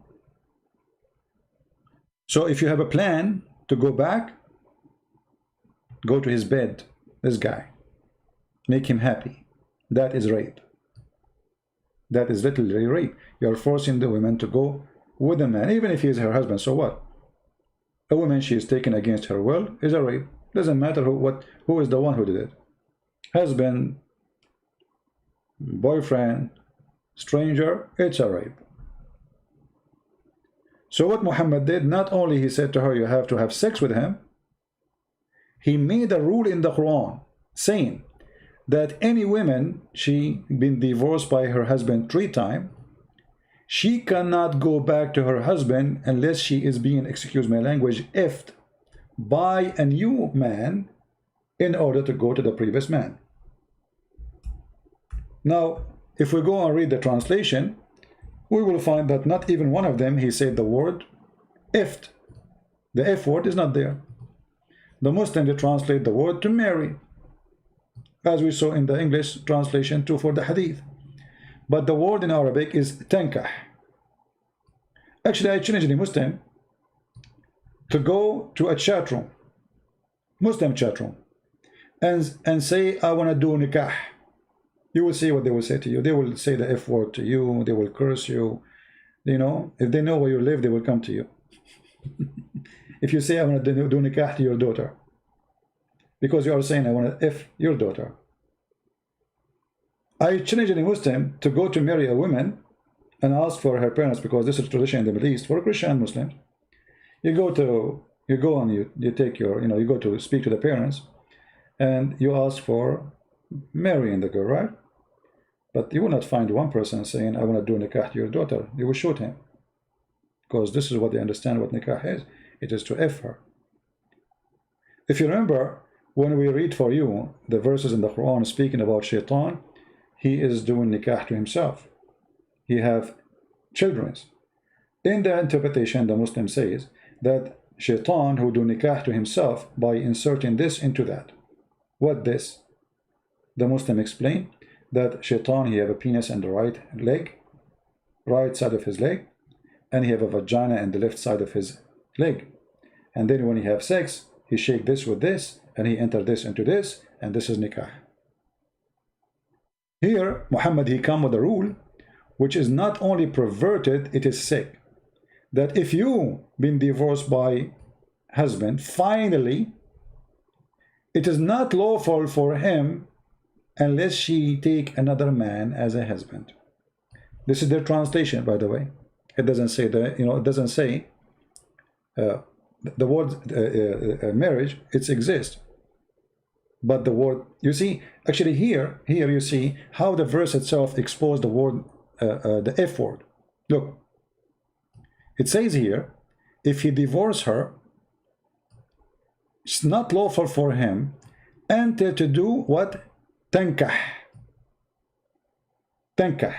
So if you have a plan to go back, go to his bed, this guy, make him happy. That is rape. That is literally rape. You are forcing the woman to go with a man, even if he is her husband. So what? A woman, she is taken against her will, is a rape. Doesn't matter who is the one who did it. Husband, boyfriend, stranger, it's a rape. So what Muhammad did, not only he said to her, you have to have sex with him, he made a rule in the Quran saying that any woman, she been divorced by her husband 3 times, she cannot go back to her husband unless she is being, excuse my language, effed by a new man in order to go to the previous man. Now, if we go and read the translation, we will find that not even one of them, he said the word effed. The F word is not there. The Muslim, they translate the word to marry, as we saw in the English translation too for the hadith. But the word in Arabic is tankah. Actually, I challenge the Muslim to go to a chat room, Muslim chat room, and say, I want to do nikah. You will see what they will say to you. They will say the F word to you. They will curse you. You know, if they know where you live, they will come to you. If you say, I want to do nikah to your daughter, because you are saying, I want to F your daughter. I challenge any Muslim to go to marry a woman and ask for her parents, because this is tradition in the Middle East for Christian and Muslims. You go and you take your, you go to speak to the parents, and you ask for marrying the girl, right? But you will not find one person saying, I want to do nikah to your daughter. You will shoot him, because this is what they understand what nikah is. It is to F her. If you remember, when we read for you the verses in the Quran speaking about shaitan, he is doing nikah to himself. He have children. In the interpretation, the Muslim says that shaitan who do nikah to himself by inserting this into that. What this? The Muslim explained that shaitan, he have a penis in the right leg, right side of his leg, and he have a vagina in the left side of his leg. And then when he have sex, he shake this with this, and he enter this into this, and this is nikah. Here, Muhammad, he come with a rule, which is not only perverted, it is sick. That if you been divorced by husband, finally, it is not lawful for him unless she take another man as a husband. This is their translation, by the way. It doesn't say that, it doesn't say the word marriage, it exists. But the word, you see, actually here you see how the verse itself exposed the word, the F word. Look, it says here, if he divorced her, it's not lawful for him until to do what? Tankah. Tankah.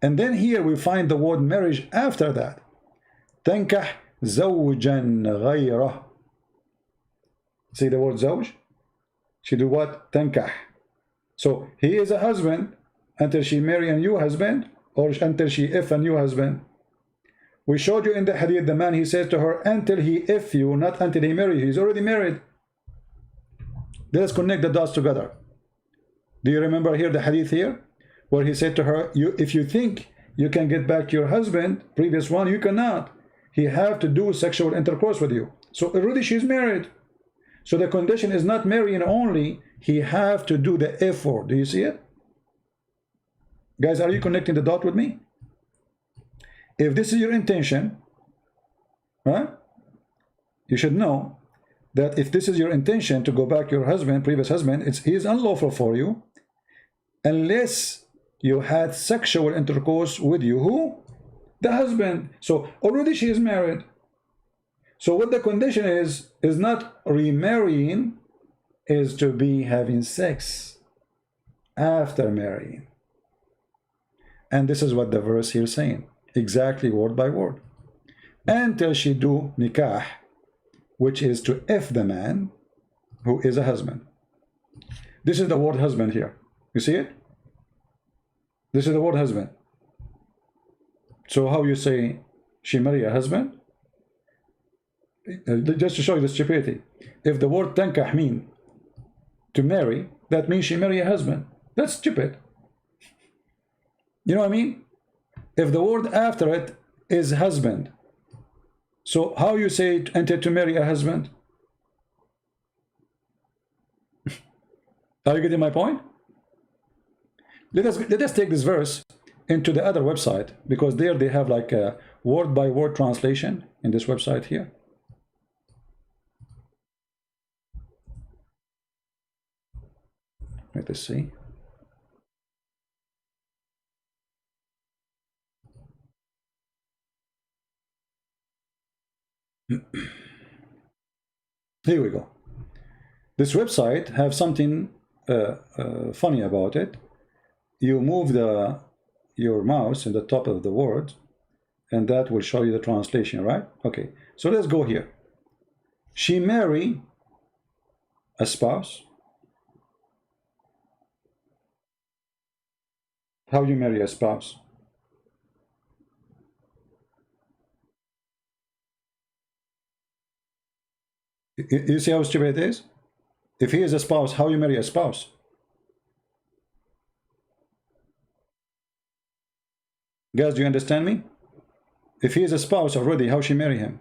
And then here we find the word marriage after that. Tankah zawjan ghayra. See the word zawj? She do what? Tankah. So he is a husband until she marry a new husband, or until she if a new husband. We showed you in the hadith, the man, he says to her, until he if you, not until he marry you. He's already married. Let's connect the dots together. Do you remember here the hadith here? Where he said to her, if you think you can get back your husband, previous one, you cannot. He have to do sexual intercourse with you. So already she's married. So the condition is not marrying only, he have to do the effort. Do you see it? Guys, are you connecting the dot with me? If this is your intention, right, you should know that if this is your intention to go back your husband, previous husband, he is unlawful for you unless you had sexual intercourse with you. Who? The husband. So already she is married. So what the condition is not remarrying, is to be having sex after marrying. And this is what the verse here is saying, exactly word by word. Until she do nikah, which is to F the man who is a husband. This is the word husband here. You see it? This is the word husband. So how you say she marry a husband? Just to show you the stupidity. If the word tankah mean to marry, that means she marry a husband. That's stupid. You know what I mean? If the word after it is husband, so how you say enter to marry a husband? Are you getting my point? Let us take this verse into the other website, because there they have like a word by word translation in this website here. Let us see. Here we go. This website have something funny about it. You move your mouse in the top of the word, and that will show you the translation, right? Okay, so let's go here. She marry a spouse. How you marry a spouse? You see how stupid it is? If he is a spouse, how you marry a spouse? Guys, do you understand me? If he is a spouse already, how she marry him?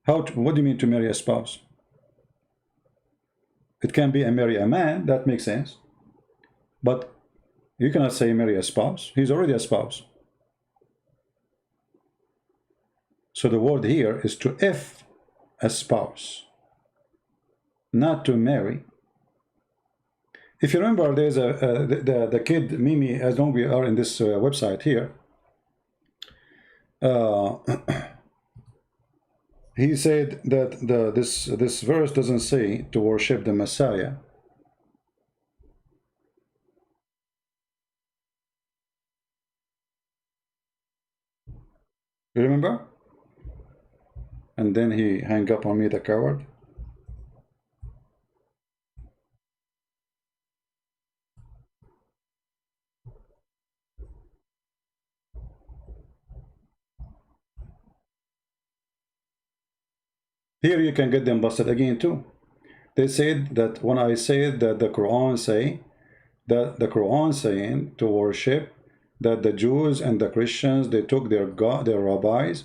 What do you mean to marry a spouse? It can be marry a man, that makes sense. But you cannot say marry a spouse. He's already a spouse. So the word here is to F a spouse, not to marry. If you remember, there's the kid Mimi, as long as we are in this website here, he said that this verse doesn't say to worship the Messiah. You remember? And then he hung up on me, the coward. Here you can get them busted again too. They said that when I said that the Quran say that the Quran saying to worship, that the Jews and the Christians, they took their rabbis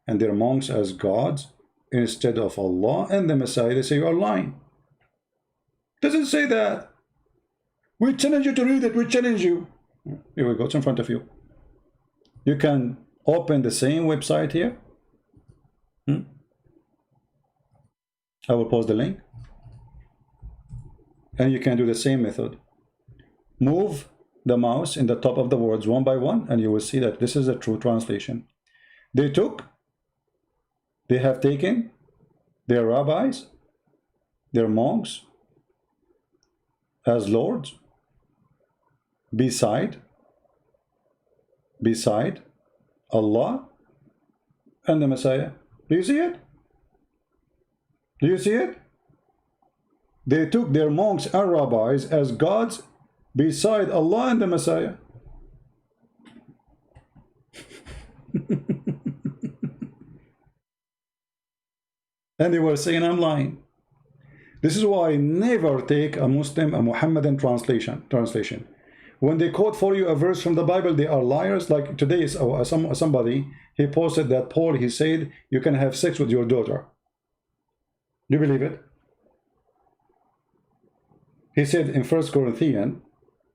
and their monks as gods instead of Allah and the Messiah. They say you are lying. Doesn't say that. We challenge you to read it. We challenge you. Here we go. It's in front of you. You can open the same website here. Hmm? I will post the link, and you can do the same method. Move the mouse in the top of the words one by one, and you will see that this is a true translation. They have taken their rabbis, their monks as lords beside Allah and the Messiah. Do you see it? Do you see it? They took their monks and rabbis as gods beside Allah and the Messiah. And they were saying I'm lying. This is why never take a Muhammadan translation. When they quote for you a verse from the Bible, they are liars. Like today, somebody, he posted that Paul, he said, you can have sex with your daughter. Do you believe it? He said in 1 Corinthians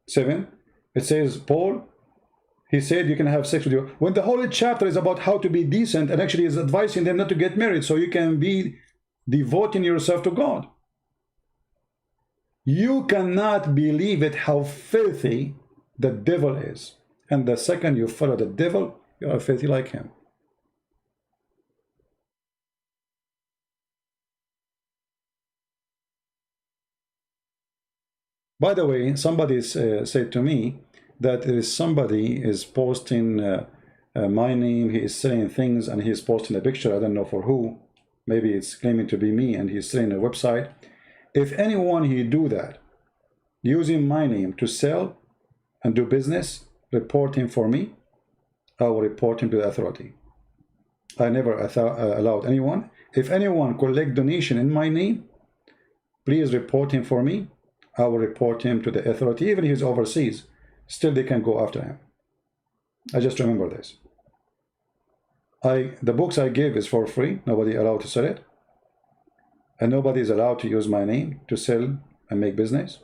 7, it says, Paul, he said you can have sex with your... When the whole chapter is about how to be decent, and actually is advising them not to get married so you can be devoting yourself to God. You cannot believe it how filthy the devil is. And the second you follow the devil, you are filthy like him. By the way, somebody said to me that there is somebody is posting my name, he is saying things, and he is posting a picture, I don't know for who. Maybe it's claiming to be me, and he's saying a website. If anyone he do that, using my name to sell and do business, report him for me. I will report him to the authority. I never allowed anyone. If anyone collect donation in my name, please report him for me. I will report him to the authority. Even if he's overseas, still they can go after him. I just remember this. The books I give is for free. Nobody allowed to sell it. And nobody is allowed to use my name to sell and make business.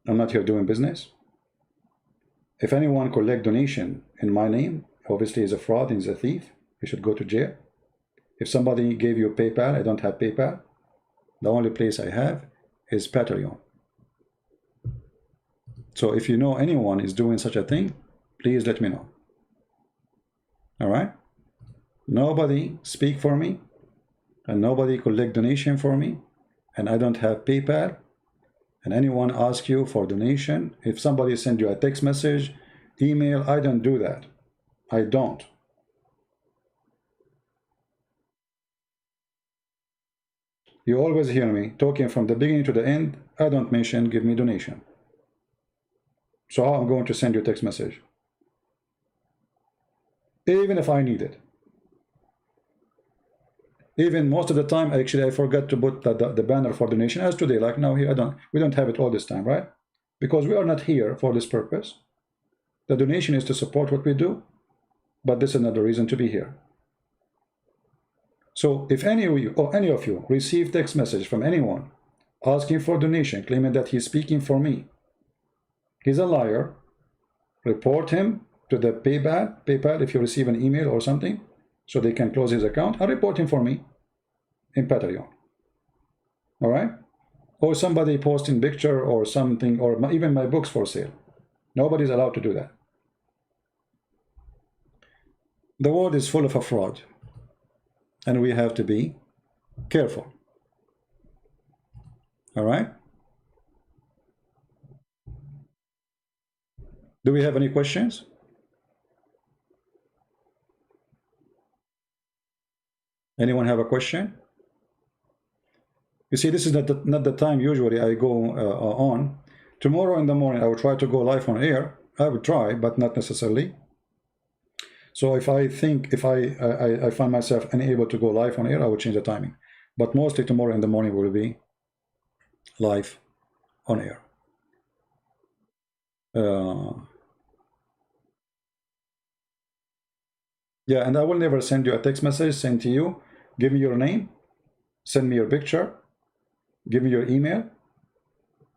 I'm not here doing business. If anyone collect donation in my name, obviously he's a fraud, he's a thief. He should go to jail. If somebody gave you PayPal, I don't have PayPal. The only place I have is Patreon. So if you know anyone is doing such a thing, please let me know. All right? Nobody speak for me, and nobody collect donation for me, and I don't have PayPal. And anyone ask you for donation, if somebody send you a text message, email, I don't do that. I don't. You always hear me talking from the beginning to the end. I don't mention give me donation. So how I'm going to send you a text message? Even if I need it. Even most of the time, actually, I forgot to put the banner for donation as today. Like now here, we don't have it all this time, right? Because we are not here for this purpose. The donation is to support what we do, but this is another reason to be here. So if any of you or any of you receive text message from anyone asking for donation, claiming that he's speaking for me, he's a liar. Report him to the PayPal if you receive an email or something, so they can close his account, and report him for me in Patreon. All right? Or somebody posting picture or something, or even my books for sale. Nobody's allowed to do that. The world is full of a fraud, and we have to be careful. All right? Do we have any questions? Anyone have a question? You see, this is not the time usually I go on. Tomorrow in the morning, I will try to go live on air. I will try, but not necessarily. So if I find myself unable to go live on air, I will change the timing. But mostly tomorrow in the morning will be live on air. Yeah, and I will never send you a text message saying to you, give me your name, send me your picture, give me your email,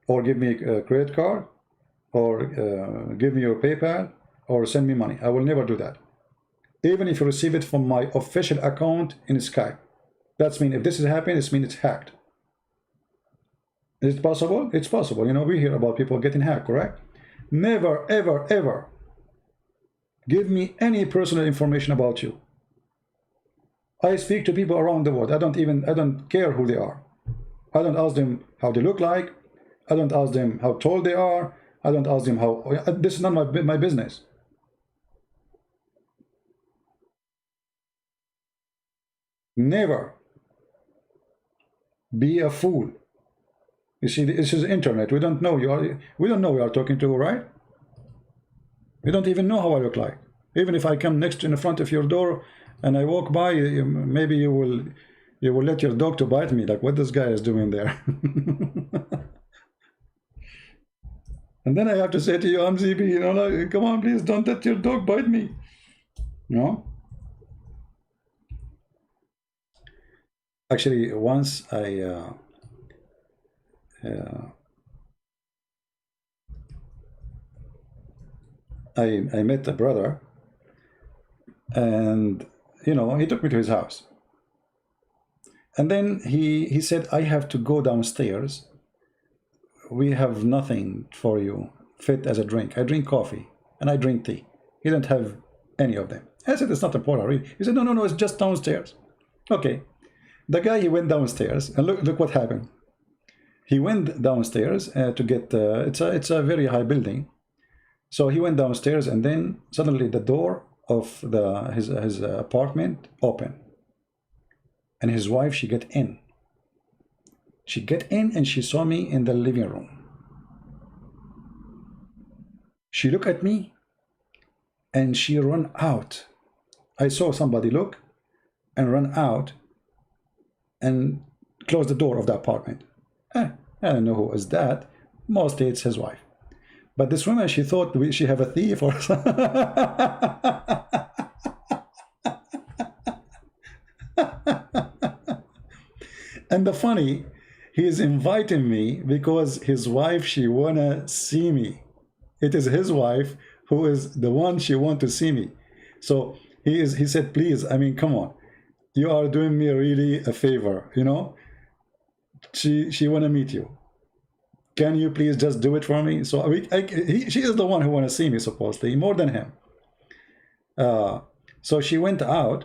or give me a credit card, or give me your PayPal, or send me money. I will never do that. even if you receive it from my official account in Skype. That's mean if this is happening, it means it's hacked. Is it possible? It's possible. You know, we hear about people getting hacked, correct? Never, ever, ever give me any personal information about you. I speak to people around the world. I don't care who they are. I don't ask them how they look like. I don't ask them how tall they are. I don't ask them how, this is not my business. Never be a fool. You see, this is internet. We don't know we don't know we are talking to, right? We don't even know how I look like. Even if I come next in the front of your door and I walk by, maybe you will let your dog to bite me, like what this guy is doing there. And then I have to say to you, I'm ZB, you know, like, come on, please don't let your dog bite me. No? Actually, once I met a brother, and you know, he took me to his house, and then he said, I have to go downstairs. We have nothing for you fit as a drink. I drink coffee and I drink tea. He didn't have any of them. I said, it's not important, really. He said, no, it's just downstairs. Okay. The guy, he went downstairs, and look what happened. He went downstairs to get, it's a very high building. So he went downstairs, and then suddenly the door of his apartment opened. And his wife, she get in. She get in and she saw me in the living room. She looked at me and she ran out. I saw somebody look and run out and close the door of the apartment. I don't know who is that. Mostly it's his wife. But this woman, she thought she have a thief or something. And the funny, he is inviting me because his wife, she wanna see me. It is his wife who is the one she want to see me. So he said, please, I mean, come on. You are doing me really a favor, you know? She wanna meet you. Can you please just do it for me? So she is the one who wanna see me, supposedly, more than him. So she went out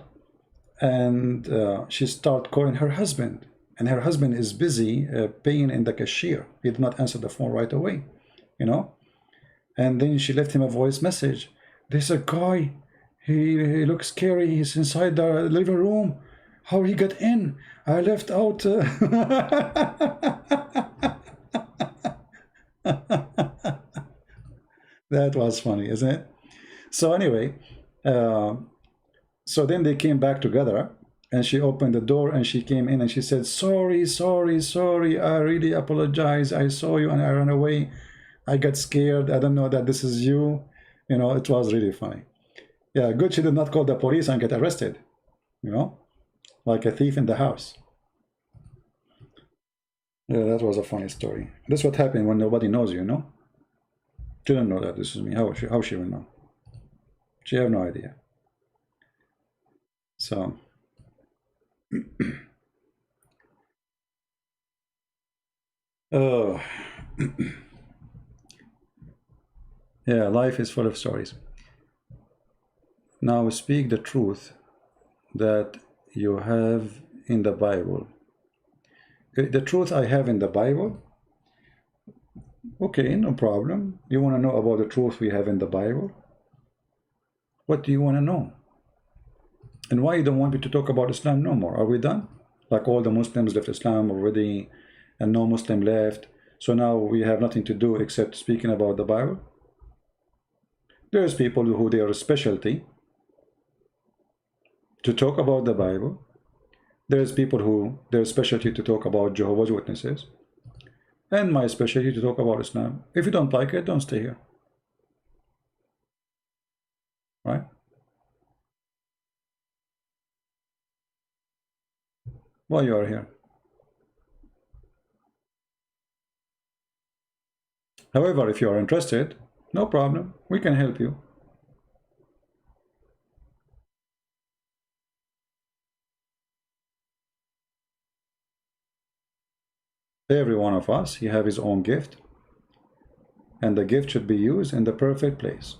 and she started calling her husband. And her husband is busy paying in the cashier. He did not answer the phone right away, you know? And then she left him a voice message. There's a guy, he looks scary. He's inside the living room. How he got in? I left out. That was funny, isn't it? So anyway, so then they came back together. And she opened the door and she came in and she said, sorry, I really apologize. I saw you and I ran away. I got scared. I don't know that this is you. You know, it was really funny. Yeah, good she did not call the police and get arrested. You know, like a thief in the house. Yeah, that was a funny story. That's what happened when nobody knows you, know? She didn't know that this is me. How she will know? She have no idea. So... Oh, yeah, life is full of stories. Now speak the truth that you have in the Bible. The truth I have in the Bible? Okay, no problem. You want to know about the truth we have in the Bible? What do you want to know? And why you don't want me to talk about Islam no more? Are we done? Like all the Muslims left Islam already and no Muslim left. So now we have nothing to do except speaking about the Bible? There's people who their specialty to talk about the Bible. There's people who their specialty to talk about Jehovah's Witnesses. And my specialty to talk about Islam. If you don't like it, don't stay here. Right? Why you are here? However, if you are interested, no problem. We can help you. Every one of us, he have his own gift, and the gift should be used in the perfect place.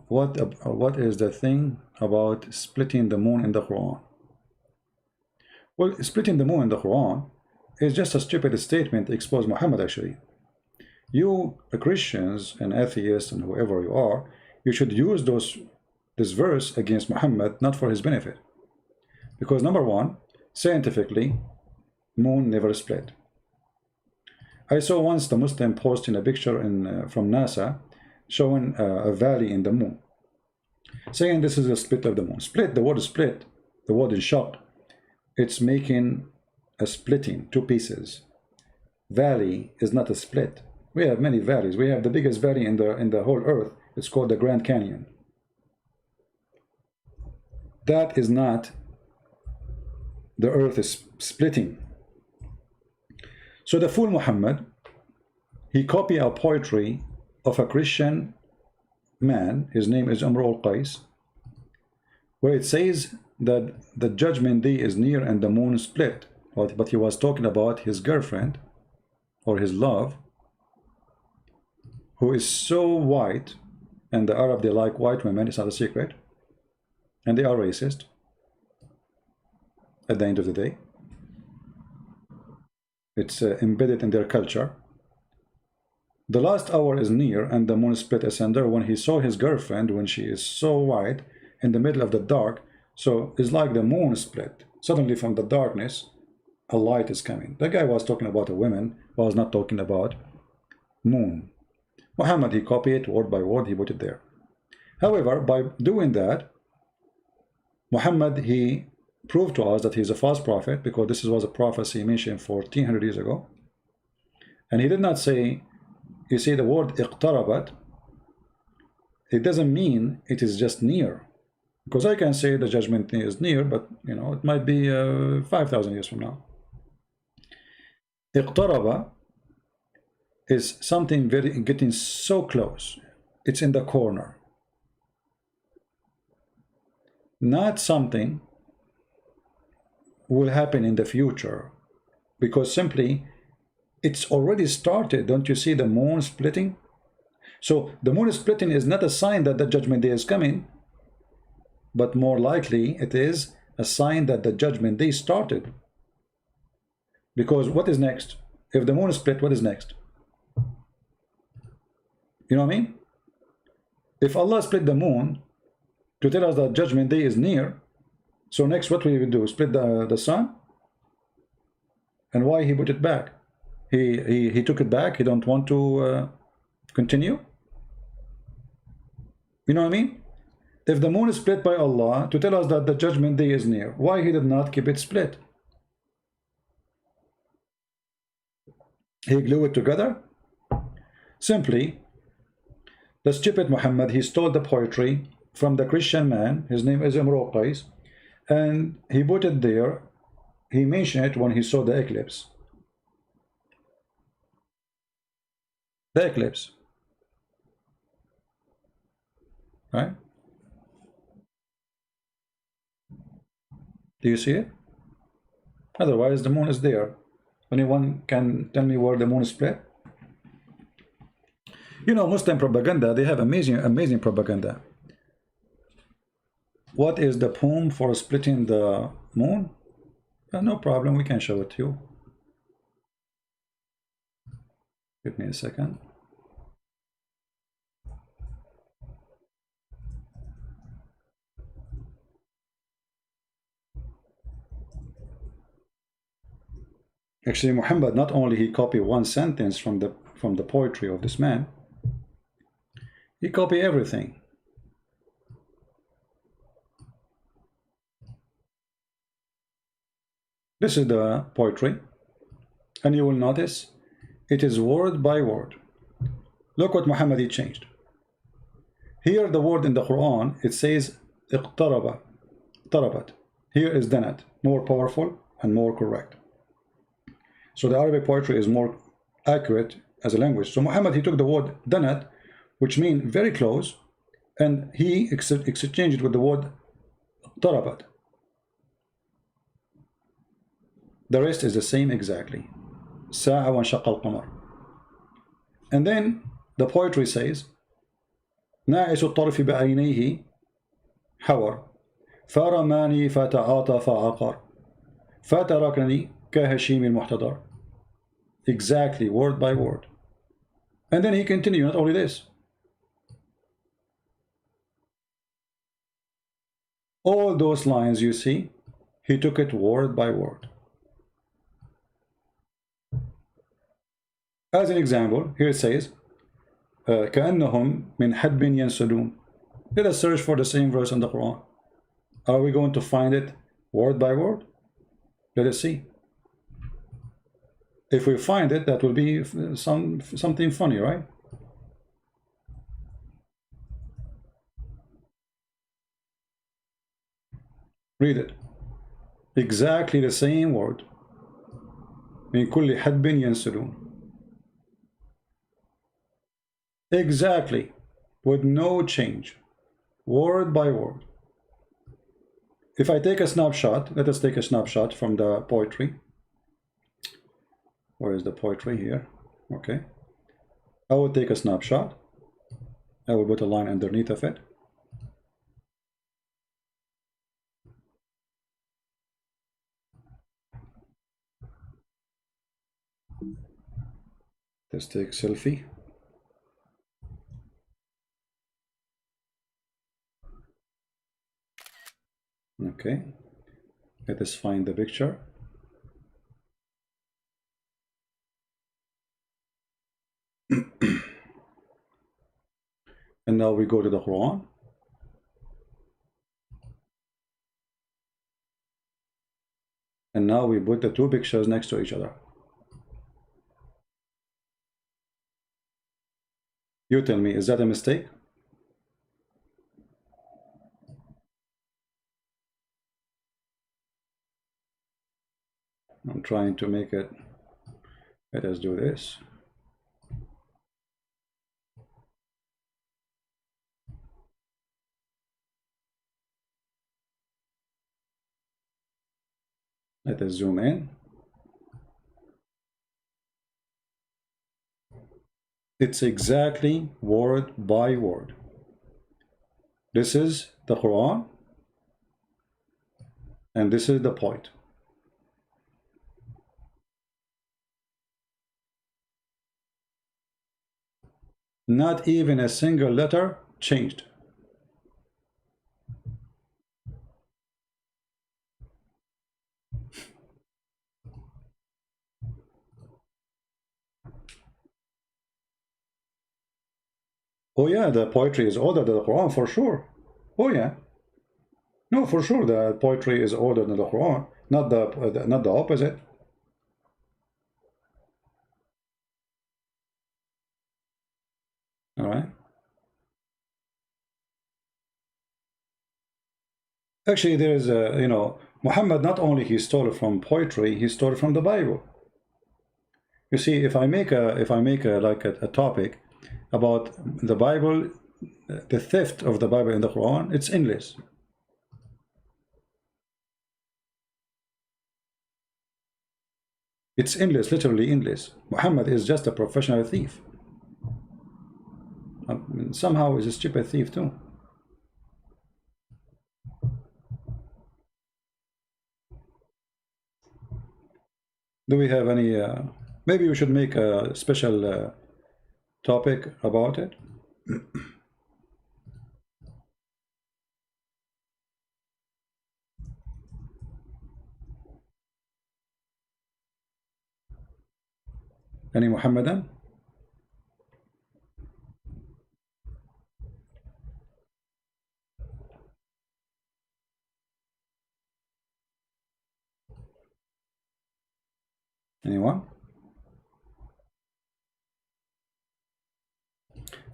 What is the thing about splitting the moon in the Quran? Well, splitting the moon in the Quran is just a stupid statement to expose Muhammad actually. You Christians and atheists and whoever you are, you should use this verse against Muhammad, not for his benefit. Because number one, scientifically, moon never split. I saw once the Muslim posting a picture from NASA showing a valley in the moon, saying this is a split of the moon. Split, the word split, the word is shock. It's making a splitting, two pieces. Valley is not a split. We have many valleys. We have the biggest valley in the whole earth. It's called the Grand Canyon. That is not the earth is splitting. So the fool Muhammad, he copied a poetry of a Christian man, his name is Amr al-Qais, where it says that the judgment day is near and the moon split. But he was talking about his girlfriend or his love, who is so white, and the Arab, they like white women, it's not a secret, and they are racist at the end of the day. It's embedded in their culture. The last hour is near and the moon split asunder. When he saw his girlfriend, when she is so white in the middle of the dark, so it's like the moon split. Suddenly from the darkness, a light is coming. The guy was talking about a woman, was not talking about moon. Muhammad, he copied it word by word, he put it there. However, by doing that, Muhammad, he proved to us that he's a false prophet, because this was a prophecy mentioned 1400 years ago. And he did not say, you see the word iqtarabat, it doesn't mean it is just near. Because I can say the judgment is near, but you know, it might be 5,000 years from now. Iqtaraba is something getting so close. It's in the corner. Not something will happen in the future, because simply it's already started. Don't you see the moon splitting? So the moon splitting is not a sign that the judgment day is coming, but more likely it is a sign that the judgment day started. Because what is next? If the moon is split, what is next? You know what I mean? If Allah split the moon to tell us that judgment day is near, so next what we will do? Split the sun? And why he put it back? He took it back. He don't want to continue. You know what I mean? If the moon is split by Allah to tell us that the judgment day is near, why he did not keep it split? He glued it together. Simply, the stupid Muhammad, he stole the poetry from the Christian man. His name is Amr al-Qais, and he put it there. He mentioned it when he saw the eclipse. The eclipse, right? Do you see it? Otherwise, the moon is there. Anyone can tell me where the moon is split? You know, Muslim propaganda, they have amazing propaganda. What is the poem for splitting the moon? No problem, we can show it to you. Give me a second. Actually, Muhammad, not only he copied one sentence from the poetry of this man, he copied everything. This is the poetry, and you will notice it is word by word. Look what Muhammad he changed. Here the word in the Quran, it says iqtaraba, tarabat. Here is danat, more powerful and more correct. So the Arabic poetry is more accurate as a language. So Muhammad, he took the word danat, which means very close, and he exchanged it with the word ضربت. The rest is the same exactly. ساعة وانشق القمر. And then the poetry says ناعس الطرف بعينيه حور فرماني فتعاطى فعقر فتركني كهشيم المحتضر. Exactly, word by word. And then he continued, not only this. All those lines you see, he took it word by word. As an example, here it says كأنهم من حدب ينسلون. Let us search for the same verse in the Quran. Are we going to find it word by word? Let us see. If we find it, that will be something funny, right? Read it. Exactly the same word. من كل حدب ينسلون. Exactly, with no change, word by word. If I take a snapshot, let us take a snapshot from the poetry. Where is the poetry here? Okay. I will take a snapshot. I will put a line underneath of it. Let's take selfie. Okay. Let us find the picture. And now we go to the Quran. And now we put the two pictures next to each other. You tell me, is that a mistake? I'm trying to make it. Let us do this. Let us zoom in. It's exactly word by word. This is the Quran, and this is the point. Not even a single letter changed. Oh yeah, the poetry is older than the Quran for sure. Oh yeah. No, for sure the poetry is older than the Quran, not the opposite. All right. Actually, there is a, Muhammad not only he stole it from poetry, he stole it from the Bible. You see, if I make a topic about the Bible, the theft of the Bible in the Quran, it's endless. It's endless, literally endless. Muhammad is just a professional thief. I mean, somehow he's a stupid thief too. Do we have any? Maybe we should make a special topic about it. Any Muhammadan? Anyone?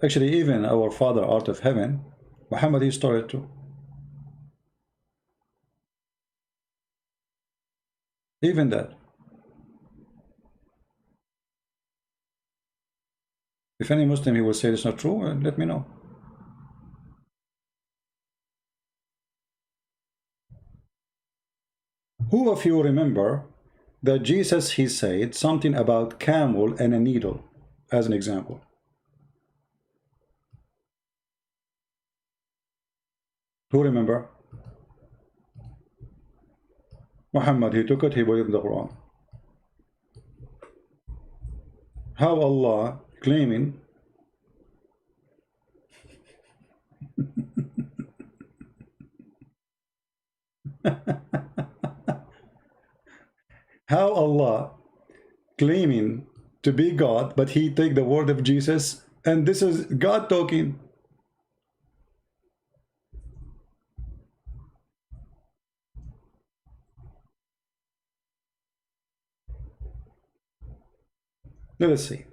Actually, even our Father out of heaven, Muhammad, he stole it too. Even that. If any Muslim he will say it's not true, let me know. Who of you remember that Jesus, he said something about camel and a needle as an example? Who remember? Muhammad, he took it, he believed in the Quran. How Allah claiming how Allah claiming to be God, but he take the word of Jesus, and this is God talking. Let us see.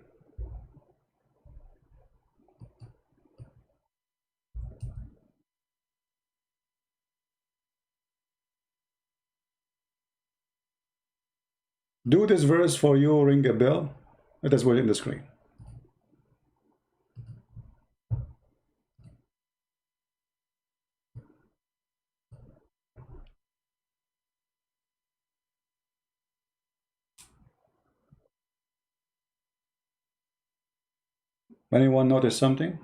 Do this verse for you ring a bell? Let us put it in the screen. Anyone notice something?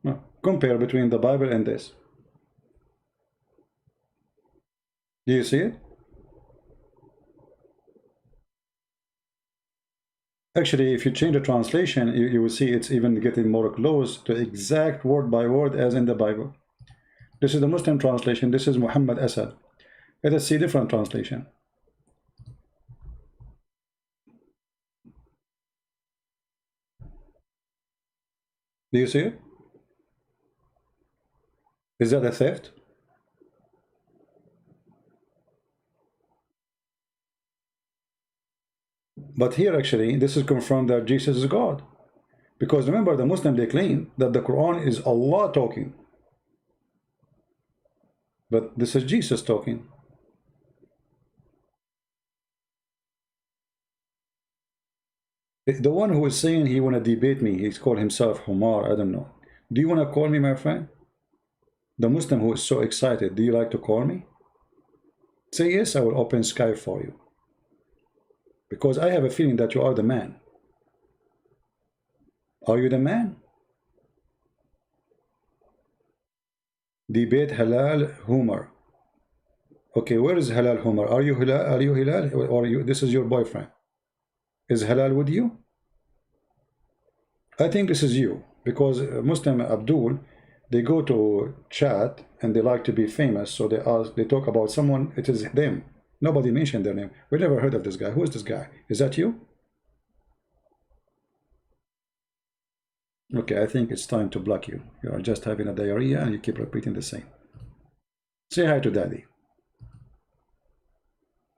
No. Compare between the Bible and this. Do you see it? Actually, if you change the translation, you will see it's even getting more close to exact word by word as in the Bible. This is the Muslim translation. This is Muhammad Asad. Let us see different translation. Do you see it? Is that a theft? But here actually, this is confirmed that Jesus is God. Because remember, the Muslim, they claim that the Quran is Allah talking. But this is Jesus talking. The one who is saying he want to debate me, he's called himself Humar, I don't know. Do you want to call me, my friend? The Muslim who is so excited, do you like to call me? Say yes, I will open Skype for you. Because I have a feeling that you are the man. Are you the man? Debate Halal Humar. Okay, where is Halal Humar? Are you Halal? Are you Halal? Or are you, this is your boyfriend? Is Halal with you? I think this is you. Because Muslim Abdul, they go to chat and they like to be famous. So they talk about someone, it is them. Nobody mentioned their name. We never heard of this guy. Who is this guy? Is that you? Okay, I think it's time to block you. You are just having a diarrhea and you keep repeating the same. Say hi to daddy.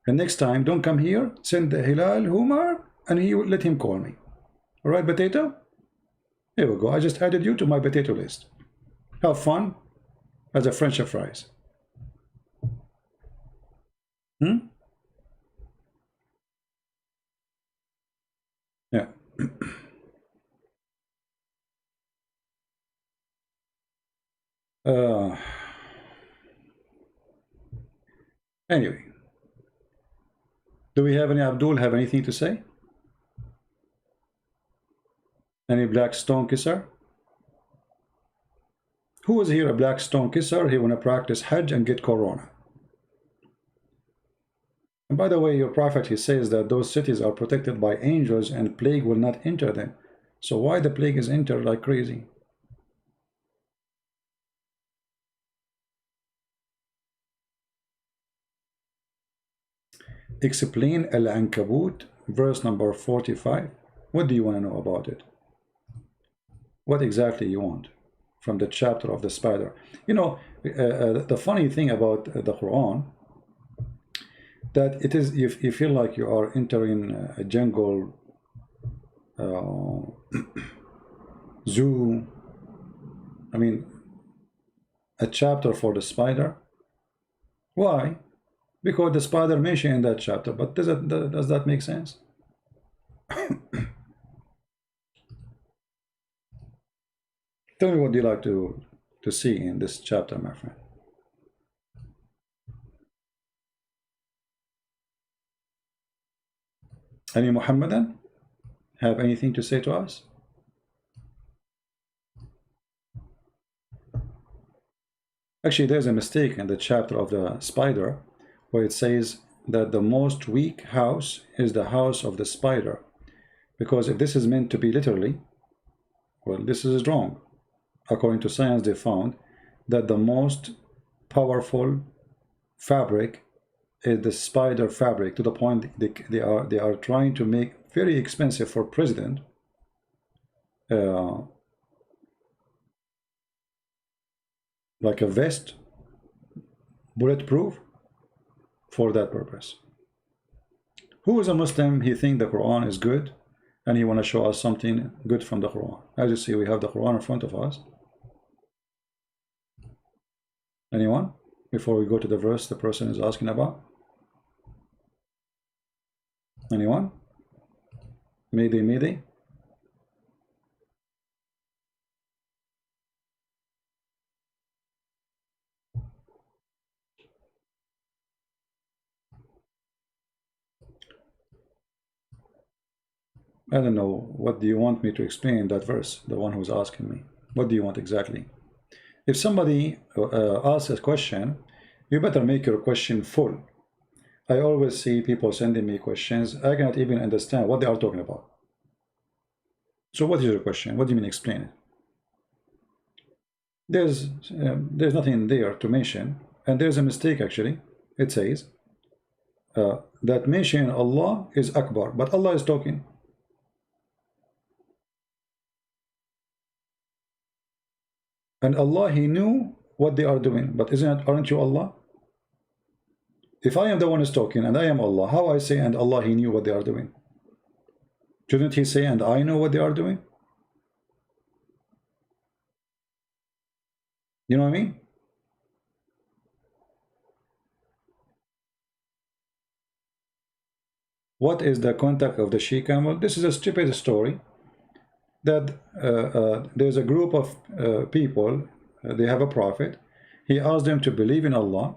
And next time, don't come here. Send the Hilal Humar and he will let him call me. All right, potato? Here we go. I just added you to my potato list. Have fun as a French fries. Yeah. Anyway, do we have any Abdul have anything to say? Any black stone kisser? Who is here a black stone kisser? He want to practice Hajj and get Corona. And by the way, your prophet, he says that those cities are protected by angels and plague will not enter them. So why the plague is entered like crazy? Explain Al-Ankabut, verse number 45. What do you want to know about it? What exactly you want from the chapter of the spider? You know, the funny thing about the Quran, that it is, you feel like you are entering a jungle, zoo. I mean, a chapter for the spider. Why? Because the spider mentioned in that chapter. But does that make sense? Tell me what you like to see in this chapter, my friend. Any Muhammadan have anything to say to us? Actually, there's a mistake in the chapter of the spider where it says that the most weak house is the house of the spider. Because if this is meant to be literally, well, this is wrong. According to science, they found that the most powerful fabric is the spider fabric, to the point they are trying to make very expensive for president like a vest, bulletproof, for that purpose. Who is a Muslim? He think the Quran is good and he want to show us something good from the Quran. As you see, we have the Quran in front of us. Anyone? Before we go to the verse the person is asking about? Anyone? Mayday, mayday. I don't know. What do you want me to explain that verse? The one who's asking me. What do you want exactly? If somebody asks a question, you better make your question full. I always see people sending me questions. I cannot even understand what they are talking about. So what is your question? What do you mean explain it? There's nothing there to mention, and there's a mistake actually. It says that mentioning Allah is Akbar, but Allah is talking. And Allah, He knew what they are doing, but aren't you Allah? If I am the one who's talking and I am Allah, how I say and Allah, He knew what they are doing? Shouldn't He say and I know what they are doing? You know what I mean? What is the contact of the she-camel? This is a stupid story that there's a group of people, they have a prophet. He asked them to believe in Allah,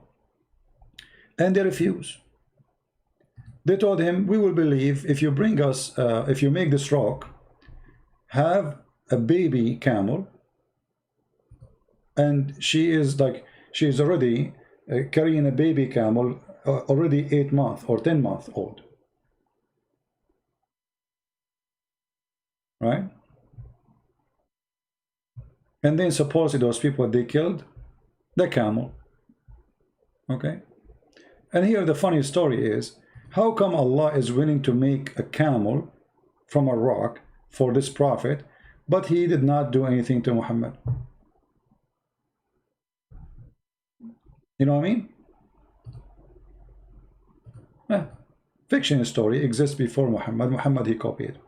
and they refuse. They told him, we will believe if you bring us, if you make this rock have a baby camel, and she is already carrying a baby camel, already 8 months or 10 months old, right? And then suppose those people, they killed the camel. Okay. And here the funny story is, how come Allah is willing to make a camel from a rock for this prophet, but He did not do anything to Muhammad? You know what I mean? Fiction story exists before Muhammad. Muhammad, he copied.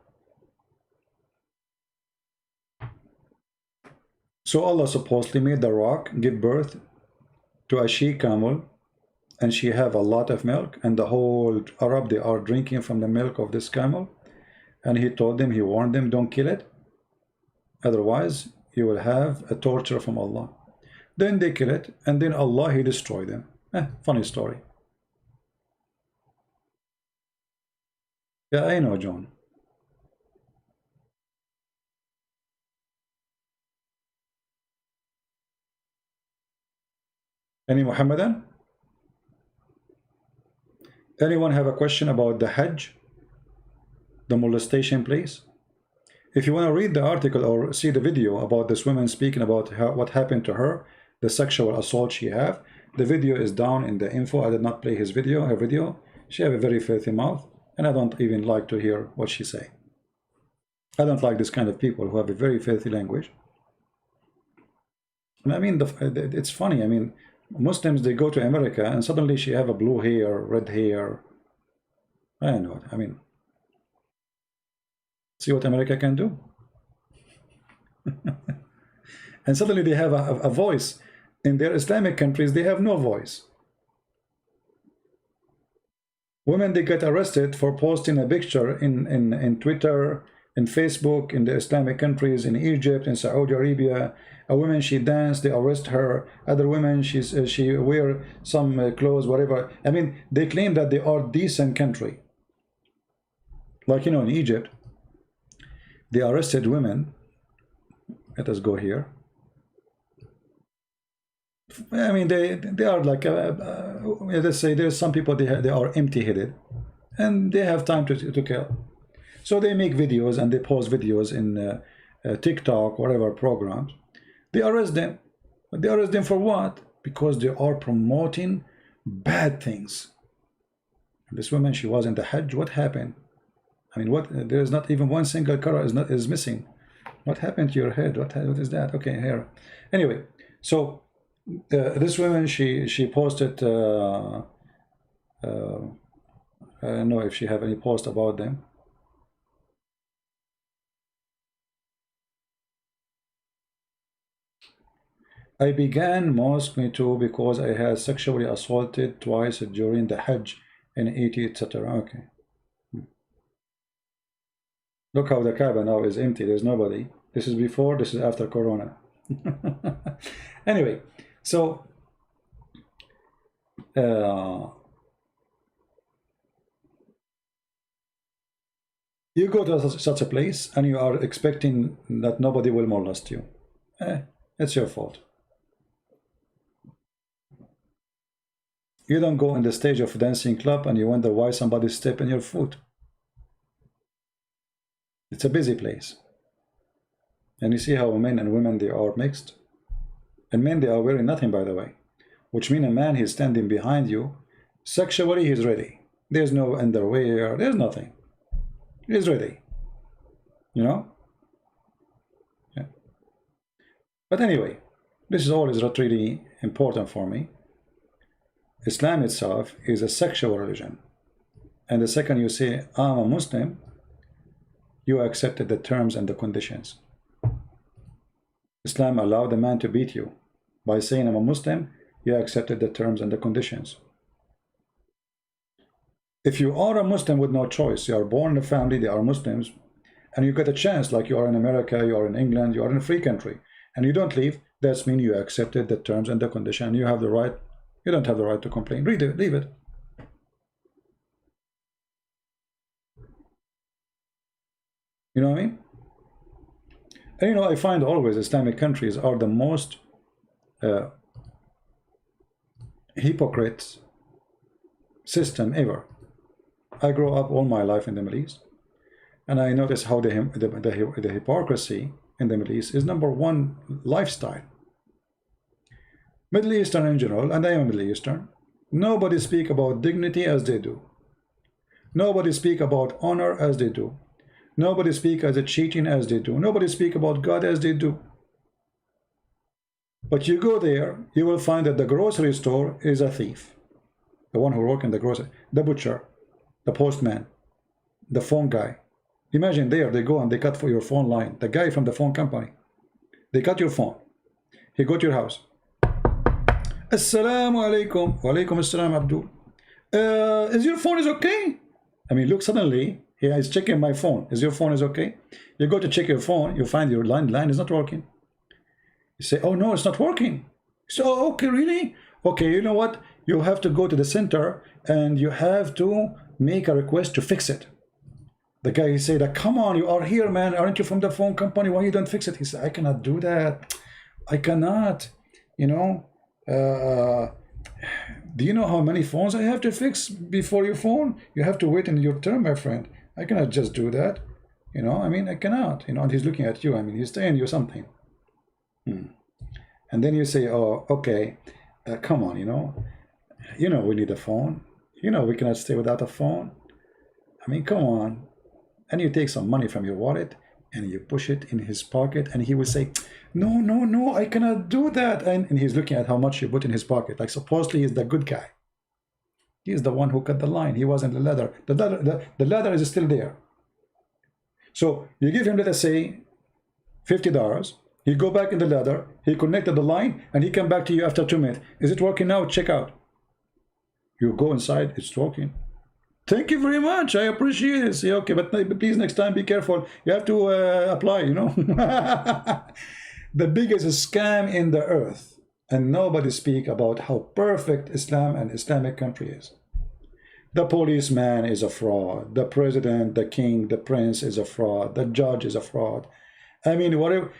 So Allah supposedly made the rock give birth to a she-camel, and she have a lot of milk, and the whole Arab, they are drinking from the milk of this camel. And He told them, He warned them, don't kill it, otherwise you will have a torture from Allah. Then they kill it, and then Allah, He destroyed them. Funny story. Yeah, I know, John. Any Muhammadan? Anyone have a question about the Hajj, the molestation, please? If you want to read the article or see the video about this woman speaking about what happened to her, the sexual assault she have, the video is down in the info. I did not play her video. She have a very filthy mouth, and I don't even like to hear what she say. I don't like this kind of people who have a very filthy language. And I mean, it's funny. I mean, Muslims, they go to America and suddenly she have a blue hair, red hair. I don't know. I mean, see what America can do. And suddenly they have a voice. In their Islamic countries, they have no voice. Women, they get arrested for posting a picture in Twitter, in Facebook, in the Islamic countries, in Egypt, in Saudi Arabia. A woman, she danced, they arrest her. Other women, she wear some clothes, whatever. I mean, they claim that they are decent country. Like, in Egypt, they arrested women. Let us go here. I mean, they are like, let's say there's some people, they are empty-headed, and they have time to kill. So they make videos and they post videos in TikTok, whatever programs. They arrest them. But they arrest them for what? Because they are promoting bad things. And this woman, she was in the Hajj. What happened? I mean, what? There is not even one single color is missing. What happened to your head? What is that? Okay, here. Anyway, so this woman, she posted. I don't know if she have any post about them. I began mosque me too because I had sexually assaulted twice during the Hajj in 80, etc. Okay. Look how the Kaaba now is empty. There's nobody. This is before, this is after Corona. Anyway, so you go to such a place and you are expecting that nobody will molest you. It's your fault. You don't go in the stage of a dancing club and you wonder why somebody step in your foot. It's a busy place. And you see how men and women, they are mixed. And men, they are wearing nothing, by the way. Which means a man, he's standing behind you. Sexually, he's ready. There's no underwear. There's nothing. He's ready. You know? Yeah. But anyway, this is all is not really important for me. Islam itself is a sexual religion. And the second you say, I'm a Muslim, you accepted the terms and the conditions. Islam allowed the man to beat you. By saying I'm a Muslim, you accepted the terms and the conditions. If you are a Muslim with no choice, you are born in a family, they are Muslims, and you get a chance, like you are in America, you are in England, you are in a free country, and you don't leave, that means you accepted the terms and the condition. You have the right, you don't have the right to complain. Read it, leave it. You know what I mean? And you know, I find always Islamic countries are the most hypocrite system ever. I grew up all my life in the Middle East, and I notice how the hypocrisy in the Middle East is #1 lifestyle. Middle Eastern in general, and I am Middle Eastern, nobody speak about dignity as they do. Nobody speak about honor as they do. Nobody speak as a cheating as they do. Nobody speak about God as they do. But you go there, you will find that the grocery store is a thief. The one who works in the grocery, the butcher, the postman, the phone guy. Imagine there, they go and they cut for your phone line. The guy from the phone company. They cut your phone. He go to your house. Assalamu alaikum. Wa alaikum assalam, Abdul. Is your phone is okay? I mean, look, suddenly, he is checking my phone. Is your phone is okay? You go to check your phone, you find your line is not working. You say, oh no, it's not working. So, okay, really? Okay, you know what? You have to go to the center and you have to make a request to fix it. The guy, he said, come on, you are here, man. Aren't you from the phone company? Why you don't fix it? He said, I cannot do that. I cannot, you know. Do you know how many phones I have to fix before your phone? You have to wait in your turn, my friend. I cannot just do that. You know, I mean, I cannot. You know, and he's looking at you. I mean, he's telling you something. And then you say, oh, okay, come on, you know, we need a phone. You know, we cannot stay without a phone. I mean, come on. And you take some money from your wallet and you push it in his pocket, and he will say, no, no, no, I cannot do that. And he's looking at how much you put in his pocket. Like, supposedly he's the good guy. He's the one who cut the line. He wasn't the leather. The leather is still there. So you give him, let us say, $50. He go back in the leather. He connected the line, and he come back to you after 2 minutes. Is it working now? Check out. You go inside. It's working. Thank you very much. I appreciate it. Say, okay, but please next time be careful. You have to apply, you know. The biggest scam in the earth. And nobody speak about how perfect Islam and Islamic country is. The policeman is a fraud. The president, the king, the prince is a fraud. The judge is a fraud. I mean, whatever,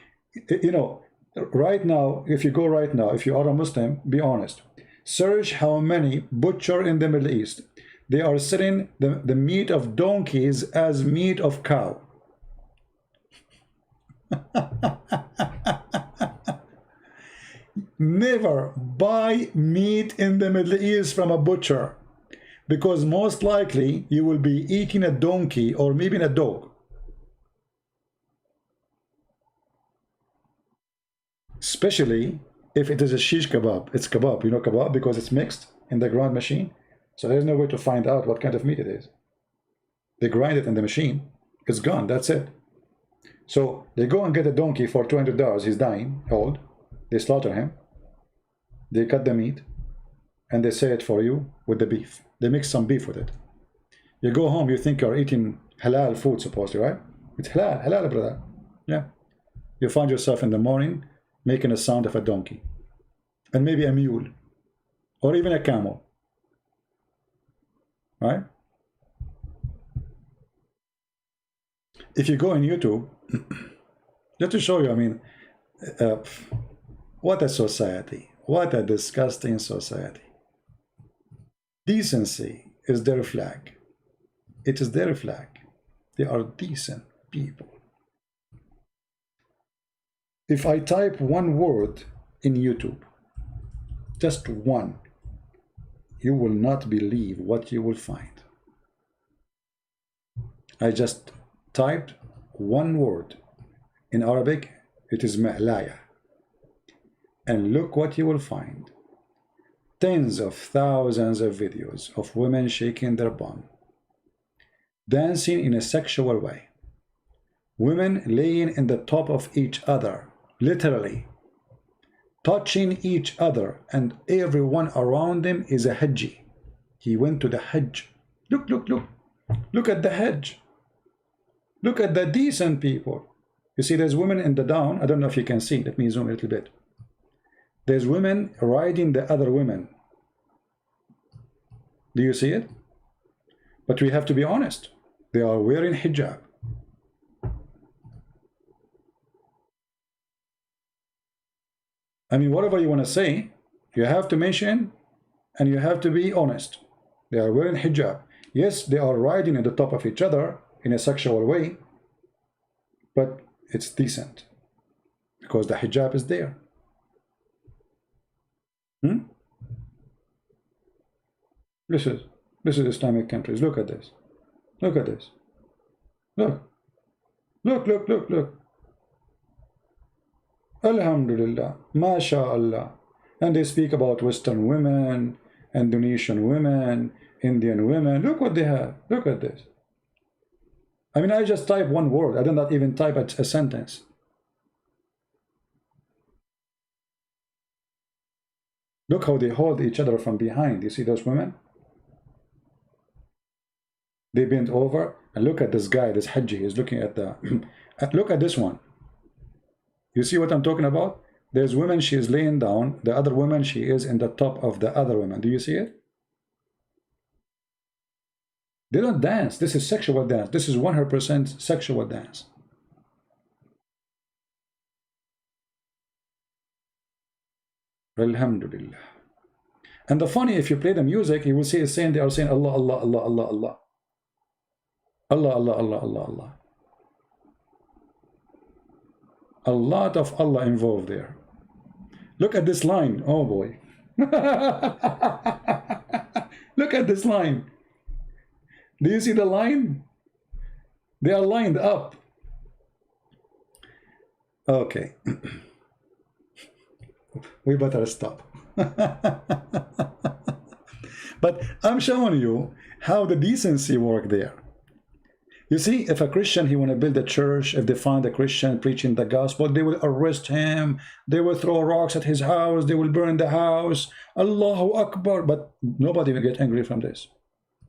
you know, right now, if you go right now, if you are a Muslim, be honest. Search how many butcher in the Middle East. They are selling the meat of donkeys as meat of cow. Never buy meat in the Middle East from a butcher, because most likely you will be eating a donkey or maybe a dog. Especially if it is a shish kebab. It's kebab, you know kebab, because it's mixed in the grind machine. So there's no way to find out what kind of meat it is. They grind it in the machine. It's gone, that's it. So they go and get a donkey for $200. He's dying, old. They slaughter him. They cut the meat and they say it for you with the beef. They mix some beef with it. You go home, you think you're eating halal food, supposedly, right? It's halal, halal, brother. Yeah. You find yourself in the morning making a sound of a donkey, and maybe a mule, or even a camel, right? If you go on YouTube, just to show you, I mean, what a society. What a disgusting society. Decency is their flag. It is their flag. They are decent people. If I type one word in YouTube, just one, you will not believe what you will find. I just typed one word. In Arabic, it is ma'laya. And look what you will find. Tens of thousands of videos of women shaking their bum, dancing in a sexual way, women laying in the top of each other, literally, touching each other, and everyone around them is a Hajji. He went to the Hajj. Look, look, look. Look at the Hajj. Look at the decent people. You see, there's women in the down. I don't know if you can see. Let me zoom a little bit. There's women riding the other women. Do you see it? But we have to be honest. They are wearing hijab. I mean, whatever you want to say, you have to mention and you have to be honest. They are wearing hijab. Yes, they are riding at the top of each other in a sexual way, but it's decent because the hijab is there. This is Islamic countries. Look at this. Look at this. Look. Look, look, look, look. Alhamdulillah. MashaAllah. And they speak about Western women, Indonesian women, Indian women. Look what they have. Look at this. I mean, I just type one word. I did not even type a sentence. Look how they hold each other from behind. You see those women? They bend over and look at this guy, this Hajji. He's looking at the... look at this one. You see what I'm talking about? There's women, she is laying down. The other woman, she is in the top of the other woman. Do you see it? They don't dance. This is sexual dance. This is 100% sexual dance. Alhamdulillah. And the funny, if you play the music, you will see it saying, they are saying Allah, Allah, Allah, Allah, Allah. Allah, Allah, Allah, Allah, Allah. A lot of Allah involved there. Look at this line. Oh boy. Look at this line. Do you see the line? They are lined up. Okay. We better stop. But I'm showing you how the decency work there. You see, if a Christian, he want to build a church, if they find a Christian preaching the gospel, they will arrest him, they will throw rocks at his house, they will burn the house, Allahu Akbar, but nobody will get angry from this.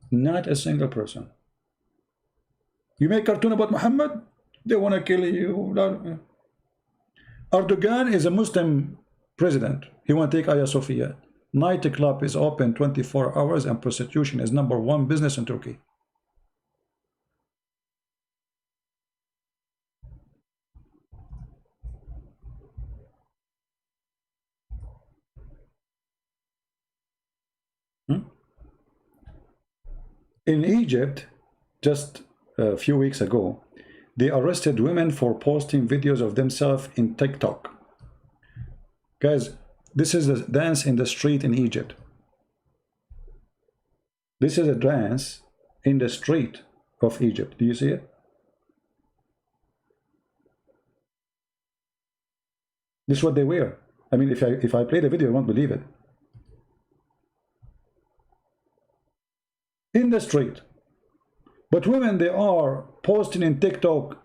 Not a single person. You make cartoon about Muhammad, they want to kill you. Erdogan is a Muslim president. He want to take Hagia Sophia. Nightclub is open 24 hours and prostitution is #1 business in Turkey. In Egypt, just a few weeks ago, they arrested women for posting videos of themselves in TikTok. Guys, this is a dance in the street in Egypt. This is a dance in the street of Egypt. Do you see it? This is what they wear. I mean, if I play the video, you won't believe it. In the street. But women, they are posting in TikTok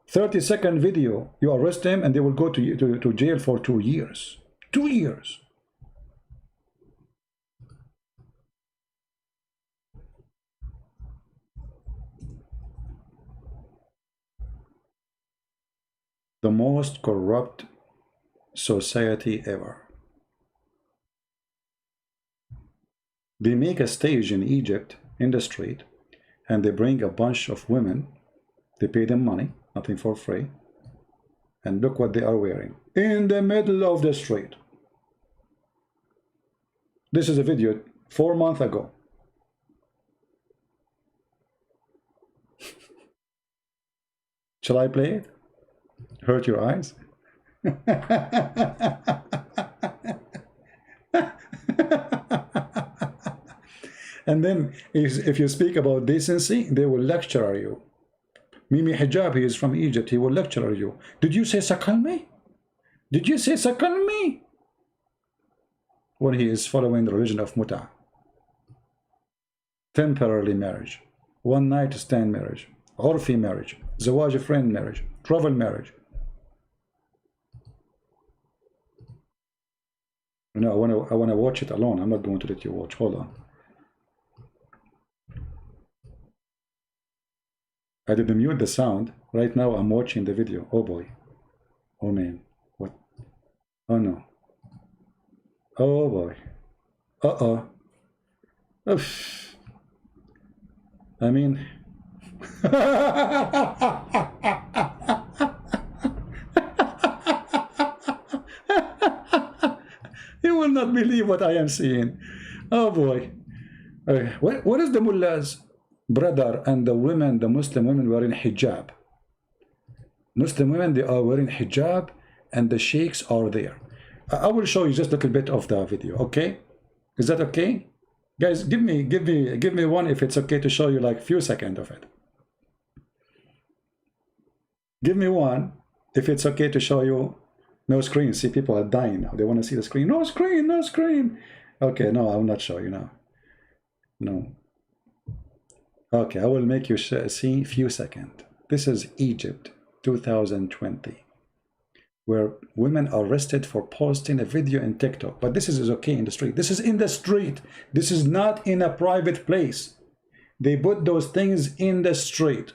30-second video. You arrest them and they will go to jail for 2 years. 2 years. The most corrupt society ever. They make a stage in Egypt in the street and they bring a bunch of women. They pay them money, nothing for free. And look what they are wearing in the middle of the street. This is a video 4 months ago. Shall I play it? Hurt your eyes? And then if you speak about decency, they will lecture you. Mimi Hijab, he is from Egypt, he will lecture you. Did you say sakalmi? Did you say sakalmi? When he is following the religion of Muta. Temporary marriage, one night stand marriage, Urfi marriage, Zawaj friend marriage, travel marriage. No, I wanna watch it alone. I'm not going to let you watch. Hold on. I did mute the sound. Right now I'm watching the video. Oh boy. Oh man. What? Oh no. Oh boy. Uh-oh. Oof. I mean. You will not believe what I am seeing. Oh boy. What is the mullah's brother and the women, the Muslim women wearing hijab? Muslim women, they are wearing hijab and the sheikhs are there. I will show you just a little bit of the video, okay? Is that okay? Guys, give me one if it's okay to show you like few seconds of it. Give me one if it's okay to show you. No screen. See, people are dying now. They want to see the screen. No screen, no screen. Okay, no, I will not show you now. No. Okay, I will make you see few seconds. This is Egypt, 2020, where women are arrested for posting a video in TikTok. But this is okay in the street. This is in the street. This is not in a private place. They put those things in the street.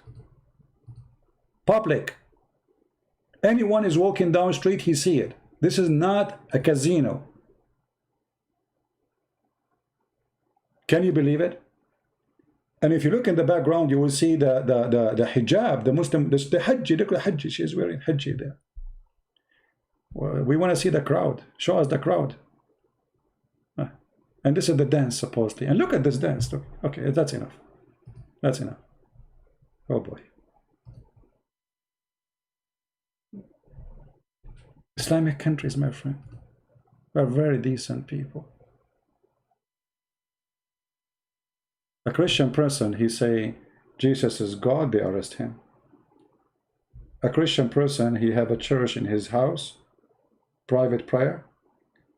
Public. Anyone is walking down the street, he see it. This is not a casino. Can you believe it? And if you look in the background, you will see the hijab, the Muslim, the Hajj. Look at the Hajj. She is wearing Hajj there. Well, we want to see the crowd. Show us the crowd. And this is the dance, supposedly. And look at this dance. Look. Okay, that's enough. That's enough. Oh boy. Islamic countries, my friend, are very decent people. A Christian person, he say Jesus is God, they arrest him. A Christian person, he have a church in his house, private prayer.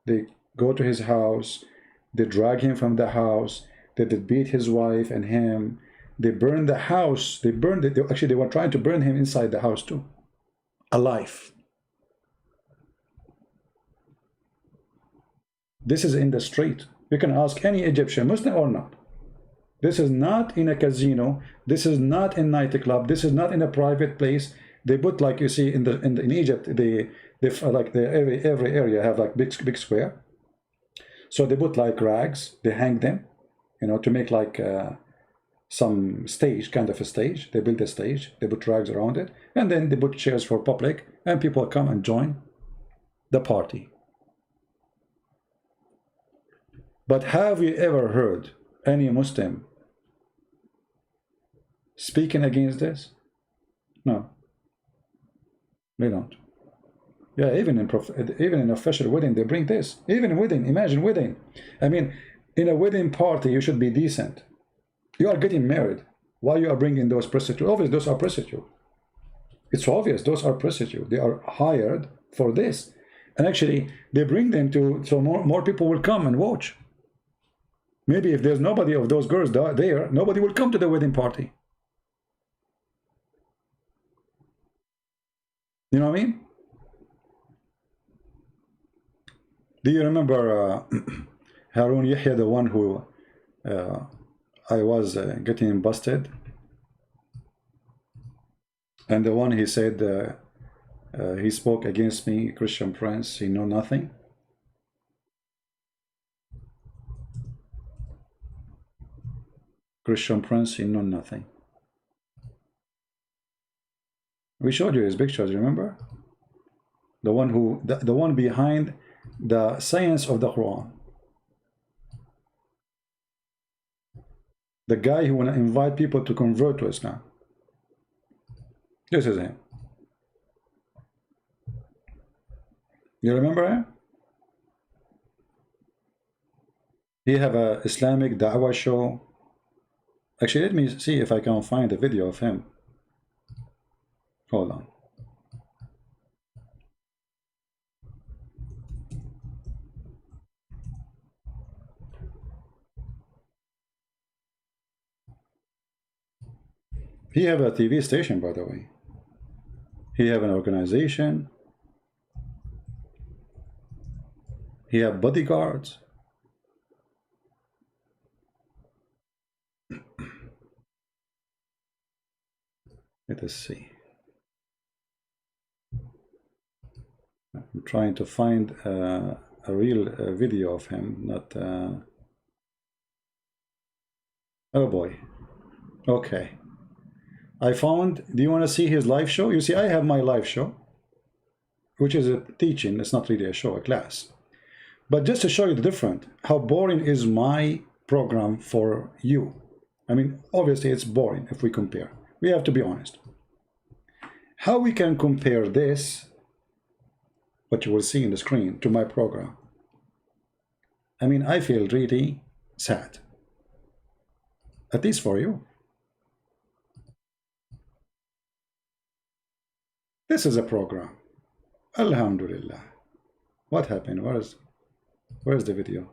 They go to his house, they drag him from the house, they beat his wife and him, they burn the house, they burned it. Actually, they were trying to burn him inside the house too, alive. This is in the street. You can ask any Egyptian, Muslim or not. This is not in a casino. This is not in nightclub. This is not in a private place. They put, like you see in Egypt, every area have like big square. So they put like rags, they hang them, you know, to make like some stage, kind of a stage. They build a stage, they put rags around it, and then they put chairs for public, and people come and join the party. But have you ever heard any Muslim speaking against this? No, they don't. Yeah, even in official wedding, they bring this. Even wedding, imagine wedding. I mean, in a wedding party, you should be decent. You are getting married. Why you are bringing those prostitutes? Obviously, those are prostitutes. It's obvious those are prostitutes. They are hired for this. And actually, they bring them to, so more people will come and watch. Maybe if there's nobody of those girls there, nobody will come to the wedding party. You know what I mean? Do you remember Harun Yahya, the one who I was getting busted? And the one he said he spoke against me, Christian Prince, he know nothing. Christian Prince, he know nothing. We showed you his pictures, remember? The one who, the one behind the science of the Quran. The guy who want to invite people to convert to Islam. This is him. You remember him? He have a Islamic Da'wah show. Actually, let me see if I can find a video of him. Hold on. He have a TV station, by the way. He have an organization. He have bodyguards. Let us see. I'm trying to find a real video of him, not... Oh boy. Okay. I found... Do you want to see his live show? You see, I have my live show, which is a teaching. It's not really a show, a class. But just to show you the difference, how boring is my program for you. I mean, obviously it's boring if we compare. We have to be honest. How we can compare this, what you will see in the screen, to my program? I mean, I feel really sad. At least for you. This is a program. Alhamdulillah. What happened? Where's the video?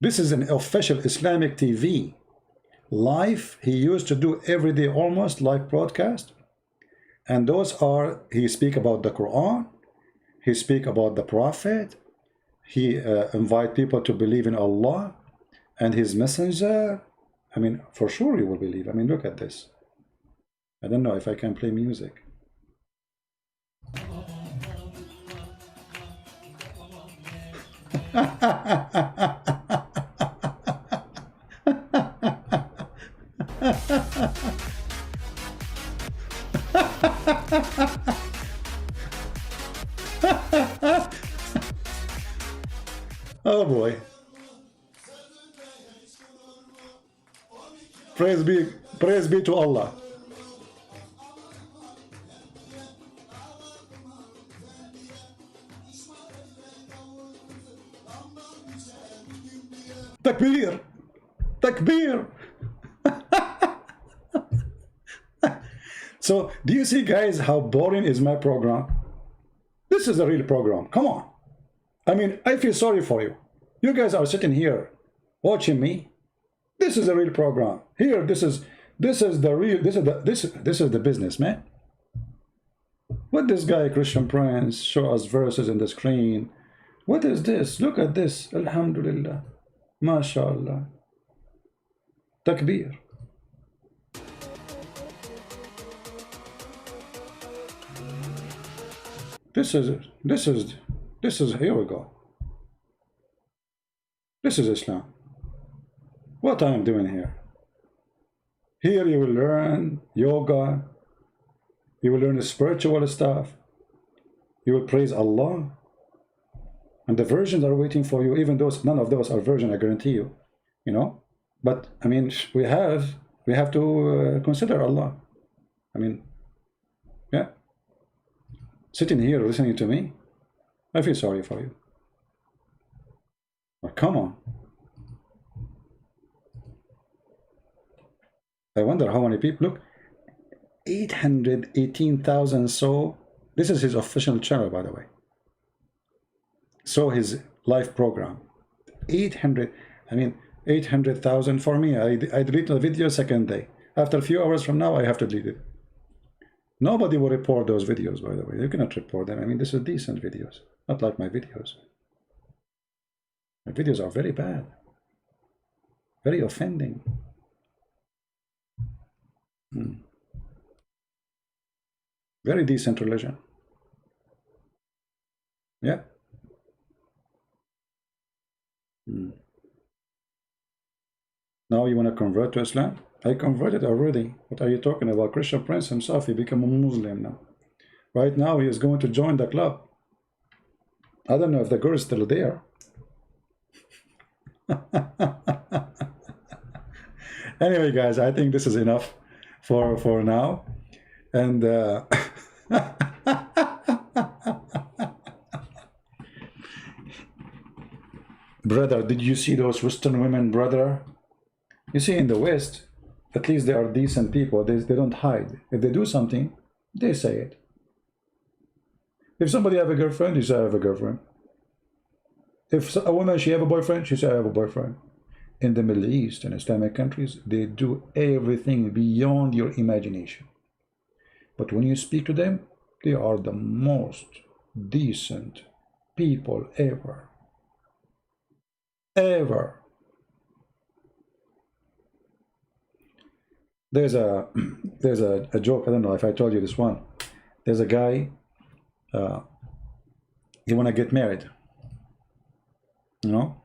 This is an official Islamic TV. Live, he used to do every day almost live broadcast. And those are, he speak about the Quran. He speak about the Prophet. He invite people to believe in Allah and his messenger. I mean, for sure you will believe. I mean, look at this. I don't know if I can play music. Oh boy. Praise be to Allah. Takbir! Takbir! So, do you see, guys, how boring is my program? This is a real program. Come on. I mean, I feel sorry for you. You guys are sitting here watching me. This is a real program. Here, this is the business, man. What this guy, Christian Prince, show us verses in the screen. What is this? Look at this. Alhamdulillah. MashaAllah. Takbir. This is, here we go. This is Islam. What I am doing here? Here you will learn yoga. You will learn spiritual stuff. You will praise Allah. And the virgins are waiting for you, even though none of those are virgin, I guarantee you. You know? But, I mean, we have to consider Allah. I mean, yeah. Sitting here listening to me, I feel sorry for you. But come on. I wonder how many people, look, 818,000 saw, this is his official channel, by the way, saw his live program. 800,000 for me. I deleted the video second day. After a few hours from now, I have to delete it. Nobody will report those videos, by the way. You cannot report them. I mean, this is decent videos, not like my videos. My videos are very bad, very offending. Very decent religion. Yeah. Now you want to convert to Islam? I converted already. What are you talking about? Christian Prince himself, he became a Muslim now. Right now he is going to join the club. I don't know if the girl is still there. Anyway, guys, I think this is enough for now. And brother, did you see those Western women, brother? You see, in the West, at least they are decent people. They don't hide. If they do something, they say it. If somebody have a girlfriend, you say, I have a girlfriend. If a woman, she have a boyfriend, she say, I have a boyfriend. In the Middle East and Islamic countries, they do everything beyond your imagination. But when you speak to them, they are the most decent people ever. Ever. There's a joke, I don't know if I told you this one. There's a guy, he want to get married, you know?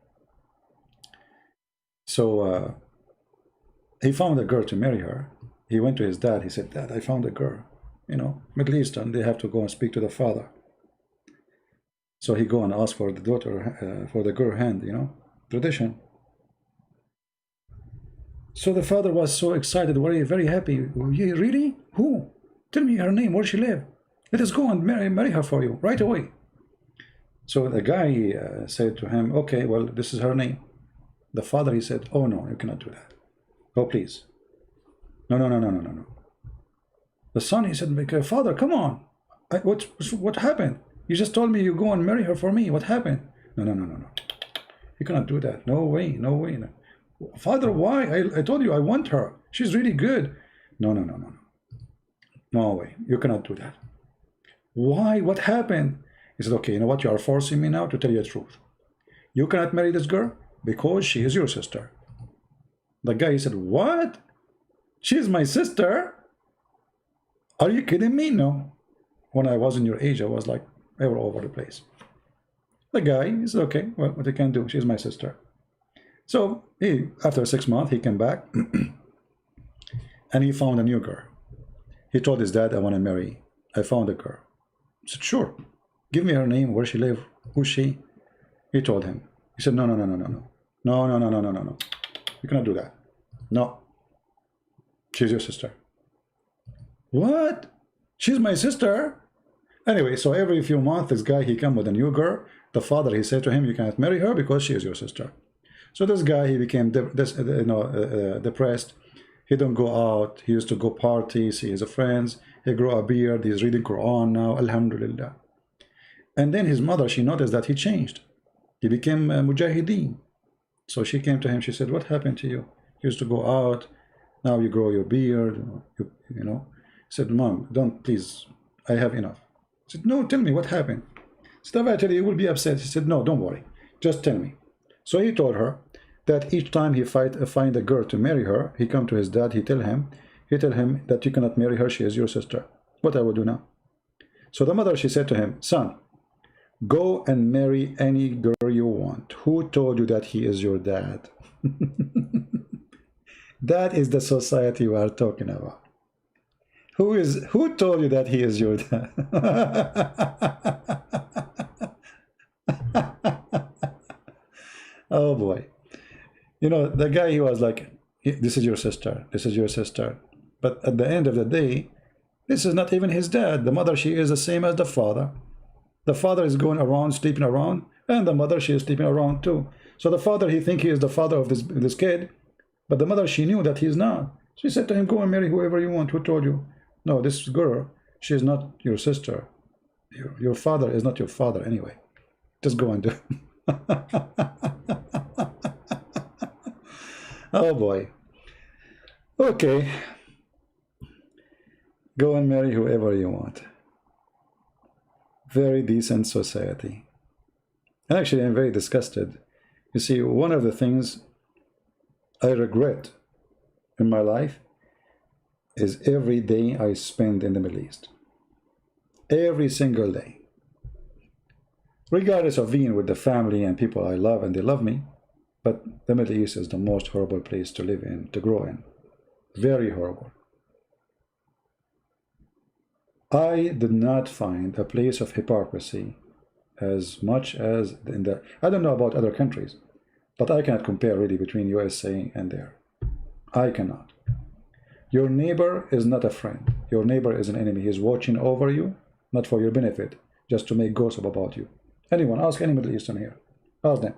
So he found a girl to marry her. He went to his dad, he said, Dad, I found a girl. You know, Middle Eastern, they have to go and speak to the father. So he go and ask for the daughter, for the girl hand, you know, tradition. So the father was so excited, very happy. Yeah, really? Who? Tell me her name, where she live. Let us go and marry her for you, right away. So the guy said to him, okay, well, this is her name. The father, he said, oh no, you cannot do that. Oh, please. No. The son, he said, father, come on. What happened? You just told me you go and marry her for me. What happened? No. You cannot do that. No way. No. Father, why? I told you I want her. She's really good. No. No way. You cannot do that. Why? What happened? He said, okay, you know what? You are forcing me now to tell you the truth. You cannot marry this girl because she is your sister. The guy, he said, what? She's my sister? Are you kidding me? No. When I was in your age, I was like all over the place. The guy, he said, okay, well, what I can do? She's my sister. So after 6 months, he came back and he found a new girl. He told his dad, I want to marry. I found a girl. He said, sure. Give me her name, where she live, who's she? He told him. He said, no. No. You cannot do that. No. She's your sister. What? She's my sister? Anyway, so every few months, this guy, he come with a new girl. The father, he said to him, you cannot marry her because she is your sister. So this guy, he became depressed. He don't go out. He used to go party, see his friends. He grew a beard. He's reading Quran now, alhamdulillah. And then his mother, she noticed that he changed. He became a mujahideen. So she came to him. She said, what happened to you? You used to go out. Now you grow your beard. You know. He said, Mom, don't, please. I have enough. He said, no, tell me what happened. He said, if I tell you, you will be upset. He said, no, don't worry. Just tell me. So he told her that each time he find a girl to marry her, he come to his dad, he tell him that you cannot marry her, she is your sister. What I will do now? So the mother, she said to him, son, Go and marry any girl you want. Who told you that he is your dad? That is the society we are talking about. Who told you that he is your dad? Oh boy. You know, the guy, he was like, this is your sister, this is your sister. But at the end of the day, this is not even his dad. The mother, she is the same as the father. The father is going around, sleeping around, and the mother, she is sleeping around too. So the father, he think he is the father of this kid, but the mother, she knew that he's not. She said to him, go and marry whoever you want. Who told you? No, this girl, she is not your sister. Your father is not your father anyway. Just go and do it. Oh boy. Okay. Go and marry whoever you want. Very decent society. And actually, I'm very disgusted. You see, one of the things I regret in my life is every day I spend in the Middle East. Every single day. Regardless of being with the family and people I love and they love me, but the Middle East is the most horrible place to live in, to grow in. Very horrible. I did not find a place of hypocrisy as much as in the... I don't know about other countries, but I cannot compare really between USA and there. I cannot. Your neighbor is not a friend. Your neighbor is an enemy. He's watching over you, not for your benefit, just to make gossip about you. Anyone, ask any Middle Eastern here. Ask them.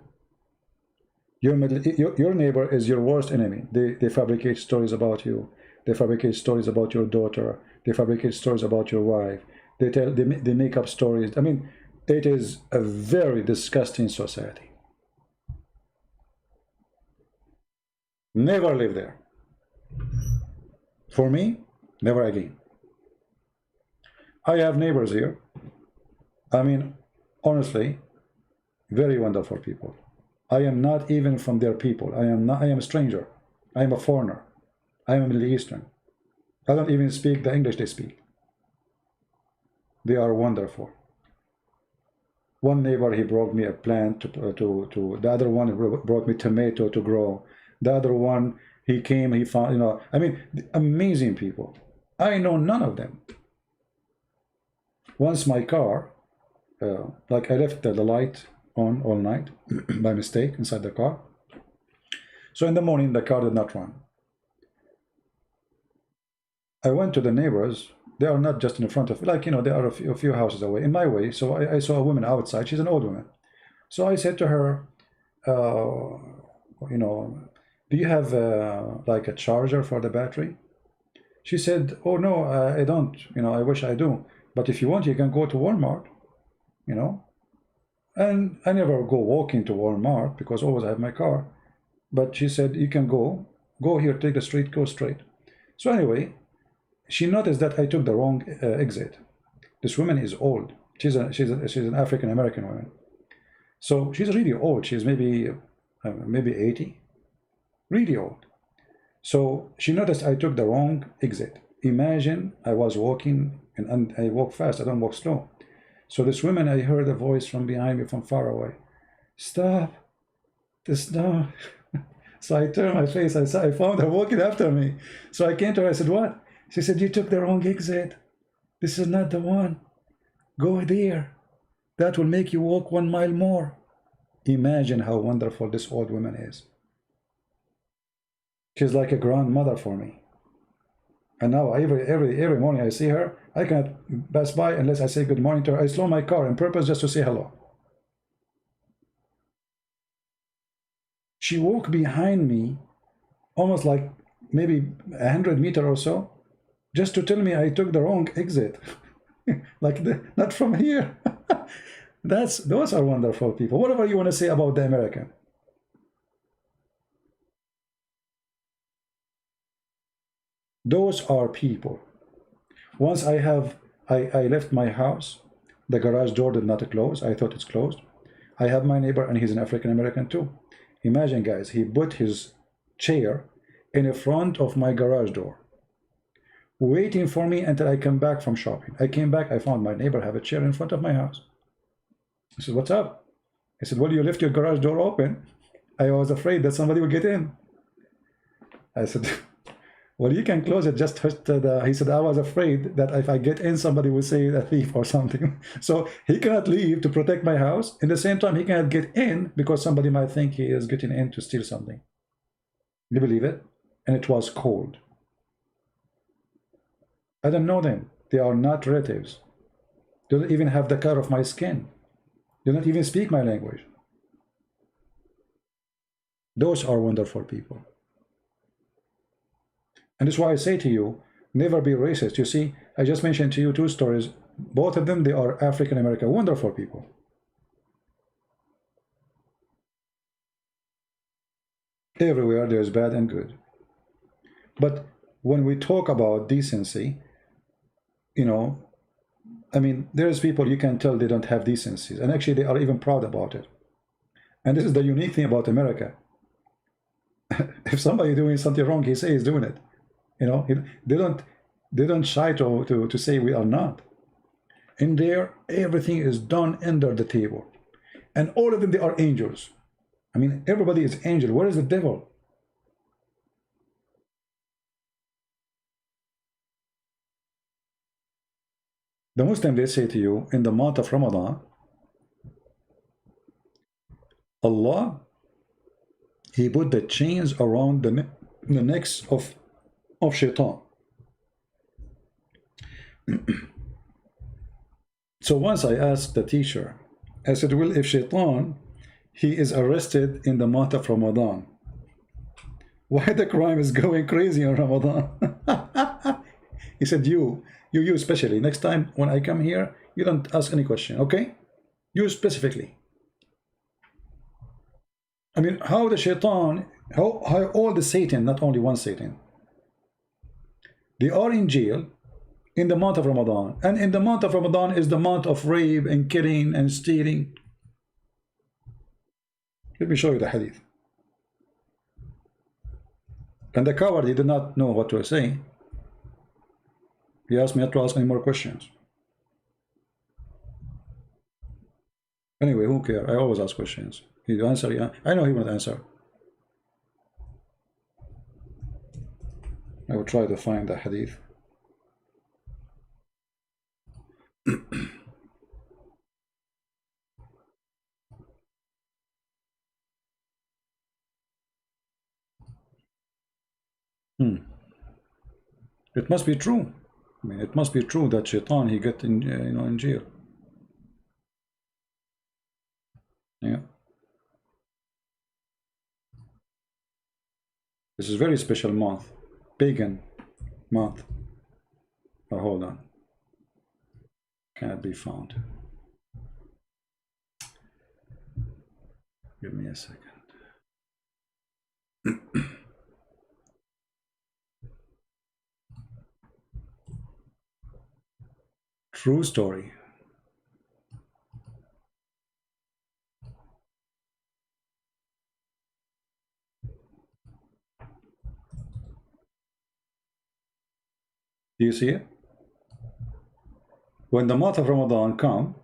Your neighbor is your worst enemy. They fabricate stories about you. They fabricate stories about your daughter. They fabricate stories about your wife. They make up stories. I mean, it is a very disgusting society. Never live there. For me, never again. I have neighbors here. I mean, honestly, very wonderful people. I am not even from their people. I am a stranger. I am a foreigner. I am a Middle Eastern. I don't even speak the English they speak. They are wonderful. One neighbor, he brought me a plant the other one brought me tomato to grow. The other one, he came, he found, you know, I mean, amazing people. I know none of them. Once my car, like I left the light on all night by mistake inside the car. So in the morning, the car did not run. I went to the neighbors. They are not just in front of, like, you know, they are a few houses away, in my way. So I saw a woman outside. She's an old woman. So I said to her, you know, do you have like a charger for the battery? She said, oh, no, I don't. You know, I wish I do. But if you want, you can go to Walmart, you know. And I never go walking to Walmart because always I have my car. But she said, you can go here, take the street, go straight. So anyway, she noticed that I took the wrong exit. This woman is old. She's an African American woman. So she's really old. She's maybe 80, really old. So she noticed I took the wrong exit. Imagine I was walking and I walk fast. I don't walk slow. So this woman, I heard a voice from behind me from far away. Stop. Stop. So I turned my face. I found her walking after me. So I came to her. I said, what? She said, you took the wrong exit. This is not the one. Go there. That will make you walk 1 mile more. Imagine how wonderful this old woman is. She's like a grandmother for me. And now every morning I see her, I cannot pass by unless I say good morning to her. I slow my car on purpose just to say hello. She walked behind me almost like maybe 100 meters or so, just to tell me I took the wrong exit. Like not from here. Those are wonderful people. Whatever you want to say about the American. Those are people. Once I left my house, the garage door did not close. I thought it's closed. I have my neighbor and he's an African American too. Imagine, guys, he put his chair in front of my garage door, waiting for me until I come back from shopping. I came back, I found my neighbor have a chair in front of my house. I said, what's up? He said, well, you left your garage door open. I was afraid that somebody would get in. I said, well, you can close it, just he said, I was afraid that if I get in, somebody will say a thief or something. So he cannot leave to protect my house. In the same time, he cannot get in because somebody might think he is getting in to steal something. You believe it? And it was cold. I don't know them. They are not relatives. They don't even have the color of my skin. They don't even speak my language. Those are wonderful people. And that's why I say to you, never be racist. You see, I just mentioned to you two stories. Both of them, they are African American, wonderful people. Everywhere there's bad and good. But when we talk about decency, you know, I mean, there's people you can tell they don't have decencies, and actually they are even proud about it. And this is the unique thing about America. If somebody doing something wrong, he says he's doing it. You know, they don't shy to say we are not. In there, everything is done under the table, and all of them, they are angels. I mean, everybody is angel. Where is the devil? The Muslim, they say to you, in the month of Ramadan, Allah, he put the chains around the necks of shaitan. So once I asked the teacher, I said, well, if shaitan, he is arrested in the month of Ramadan, why the crime is going crazy in Ramadan? He said, you especially, next time when I come here, you don't ask any question, okay? You specifically. I mean, how the shaitan, how all the Satan, not only one Satan, they are in jail in the month of Ramadan. And in the month of Ramadan is the month of rape and killing and stealing. Let me show you the hadith. And the coward, he did not know what to say. He asked me not to ask any more questions. Anyway, who cares? I always ask questions. He answer, yeah. I know he won't answer. I will try to find the hadith. It must be true. I mean, it must be true that shaitan, he get in, in jail. Yeah. This is very special month, pagan month. Oh, hold on. Cannot be found. Give me a second. True story. Do you see it? When the month of Ramadan come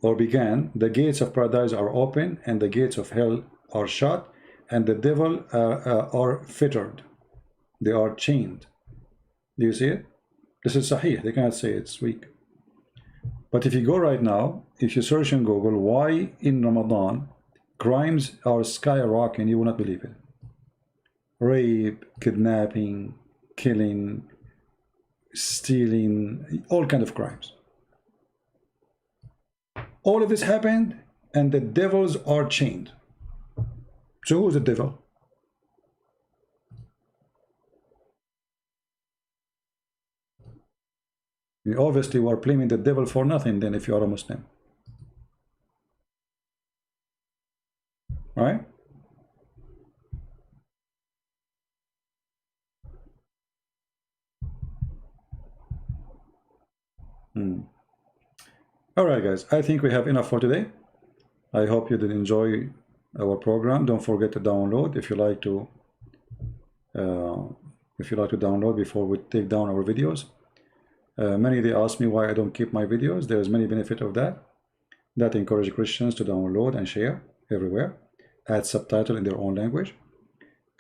or began, the gates of paradise are open and the gates of hell are shut, and the devil are fettered. They are chained. Do you see it? This is Sahih. They cannot say it's weak. But if you go right now, if you search in Google, why in Ramadan crimes are skyrocketing, you will not believe it. Rape, kidnapping, killing, stealing, all kind of crimes. All of this happened, and the devils are chained. So who's the devil? You obviously are blaming the devil for nothing then if you are a Muslim. Right? All right, guys. I think we have enough for today. I hope you did enjoy our program. Don't forget to download if you like to. Download before we take down our videos. Many they ask me why I don't keep my videos. There's many benefit of that. that encourage Christians to download and share everywhere, add subtitle in their own language,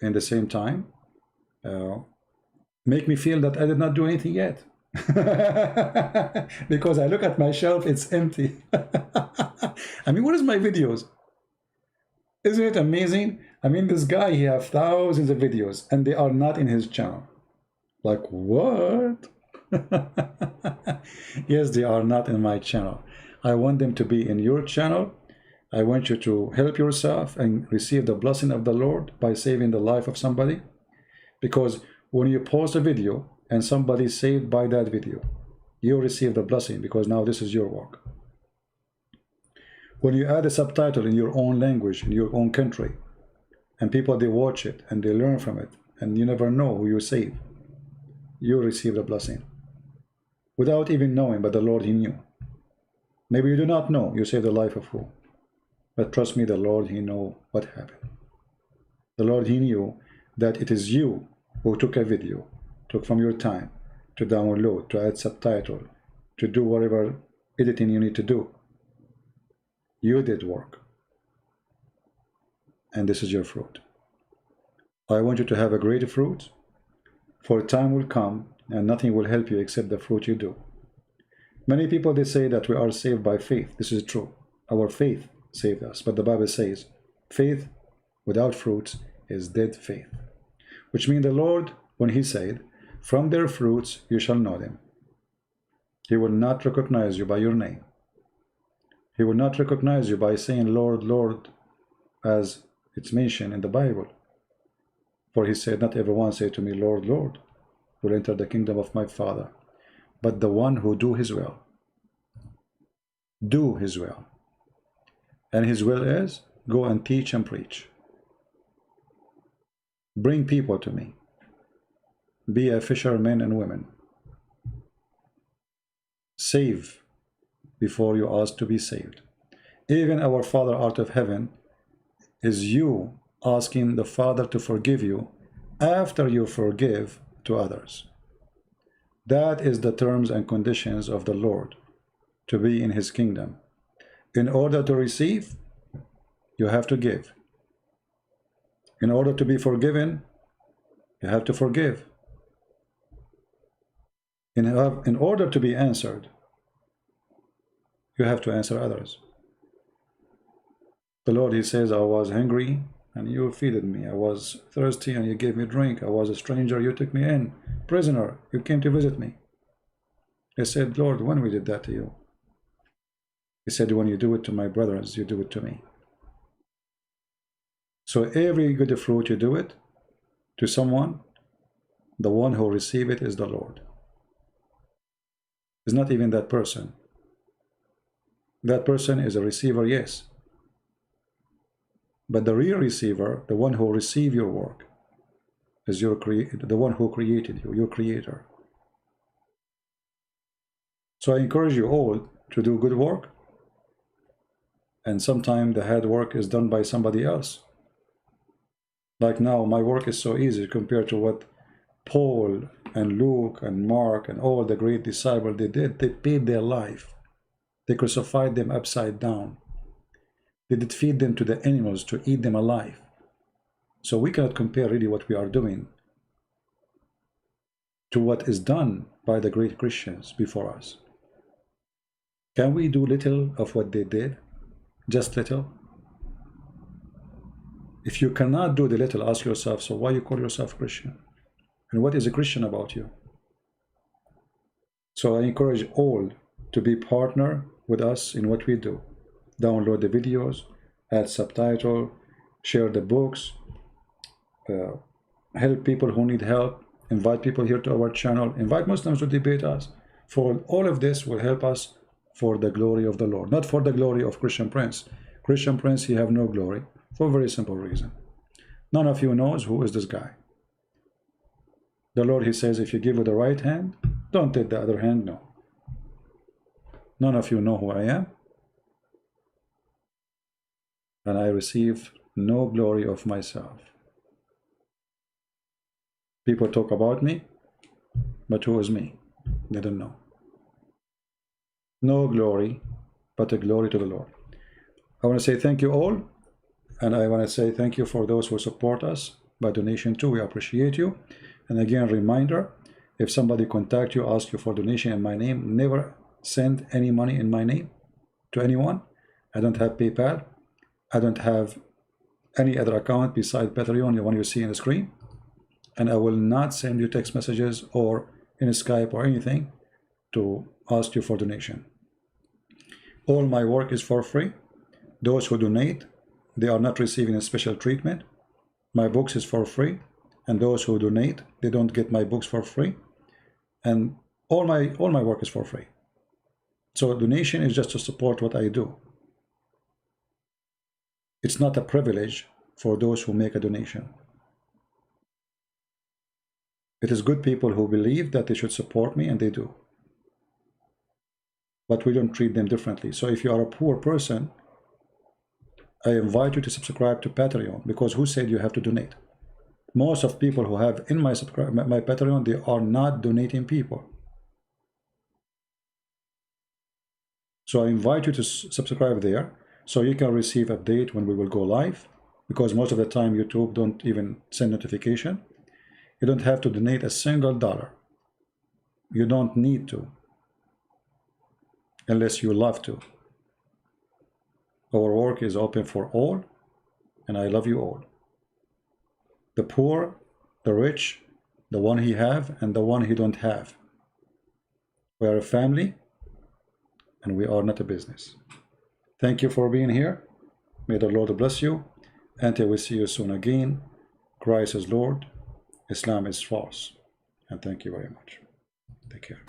and at the same time make me feel that I did not do anything yet. Because I look at my shelf, it's empty. I mean, what is my videos? Isn't it amazing? I mean, this guy, he have thousands of videos and they are not in his channel. Like, what? Yes, they are not in my channel. I want them to be in your channel. I want you to help yourself and receive the blessing of the Lord by saving the life of somebody. Because when you post a video and somebody is saved by that video, you receive the blessing because now this is your work. When you add a subtitle in your own language, in your own country, and people, they watch it and they learn from it, and you never know who you save, you receive the blessing. Without even knowing, but the Lord, He knew. Maybe you do not know, you save the life of who? But trust me, the Lord, He know what happened. The Lord, He knew that it is you who took a video, took from your time to download, to add subtitle, to do whatever editing you need to do. You did work. And this is your fruit. I want you to have a great fruit, for time will come and nothing will help you except the fruit you do. Many people, they say that we are saved by faith. This is true. Our faith saved us. But the Bible says, faith without fruits is dead faith. Which means the Lord, when He said, from their fruits you shall know them. He will not recognize you by your name. He will not recognize you by saying, Lord, Lord, as it's mentioned in the Bible. For He said, not everyone say to me, Lord, Lord, will enter the kingdom of my Father, but the one who do His will. Do His will. And His will is, go and teach and preach. Bring people to me. Be a fisherman and women. Save before you ask to be saved. Even our Father art of heaven is you asking the Father to forgive you after you forgive to others. That is the terms and conditions of the Lord to be in His kingdom. In order to receive, you have to give. In order to be forgiven, you have to forgive. In order to be answered, you have to answer others. The Lord, He says, I was hungry and you feeded me. I was thirsty and you gave me drink. I was a stranger, you took me in. Prisoner, you came to visit me. He said, Lord, when we did that to you? He said, when you do it to my brothers, you do it to me. So every good fruit you do it to someone, the one who receive it is the Lord. It's not even that person. That person is a receiver, yes. But the real receiver, the one who receive your work, is the one who created you, your creator. So I encourage you all to do good work. And sometimes the hard work is done by somebody else. Like now, my work is so easy compared to what Paul and Luke and Mark and all the great disciples they did. They paid their life. They crucified them upside down. They did feed them to the animals to eat them alive. So we cannot compare really what we are doing to what is done by the great Christians before us. Can we do little of what they did? Just little? If you cannot do the little, ask yourself, so why you call yourself Christian? And what is a Christian about you? So I encourage all to be partner with us in what we do. Download the videos, add subtitle, share the books, help people who need help, invite people here to our channel, invite Muslims to debate us. For all of this will help us for the glory of the Lord, not for the glory of Christian Prince. Christian Prince, he have no glory for a very simple reason. None of you knows who is this guy. The Lord, He says, if you give with the right hand, don't take the other hand, no. None of you know who I am. And I receive no glory of myself. People talk about me, but who is me? They don't know. No glory but a glory to the Lord. I want to say thank you all, and I want to say thank you for those who support us by donation too. We appreciate you. And again, reminder, if somebody contact you, ask you for donation in my name, never send any money in my name to anyone. I don't have PayPal. I don't have any other account beside Patreon, the one you see on the screen. And I will not send you text messages or in Skype or anything to ask you for donation. All my work is for free. Those who donate, they are not receiving a special treatment. My books is for free, and those who donate, they don't get my books for free. And all my work is for free. So donation is just to support what I do. It's not a privilege for those who make a donation. It is good people who believe that they should support me, and they do. But we don't treat them differently. So if you are a poor person, I invite you to subscribe to Patreon, because who said you have to donate? Most of people who have in my Patreon, they are not donating people. So I invite you to subscribe there, so you can receive update when we will go live, because most of the time YouTube don't even send notification. You don't have to donate a single dollar. You don't need to, unless you love to. Our work is open for all, and I love you all. The poor, the rich, the one he have, and the one he don't have. We are a family, and we are not a business. Thank you for being here. May the Lord bless you. Until we see you soon again. Christ is Lord. Islam is false. And thank you very much. Take care.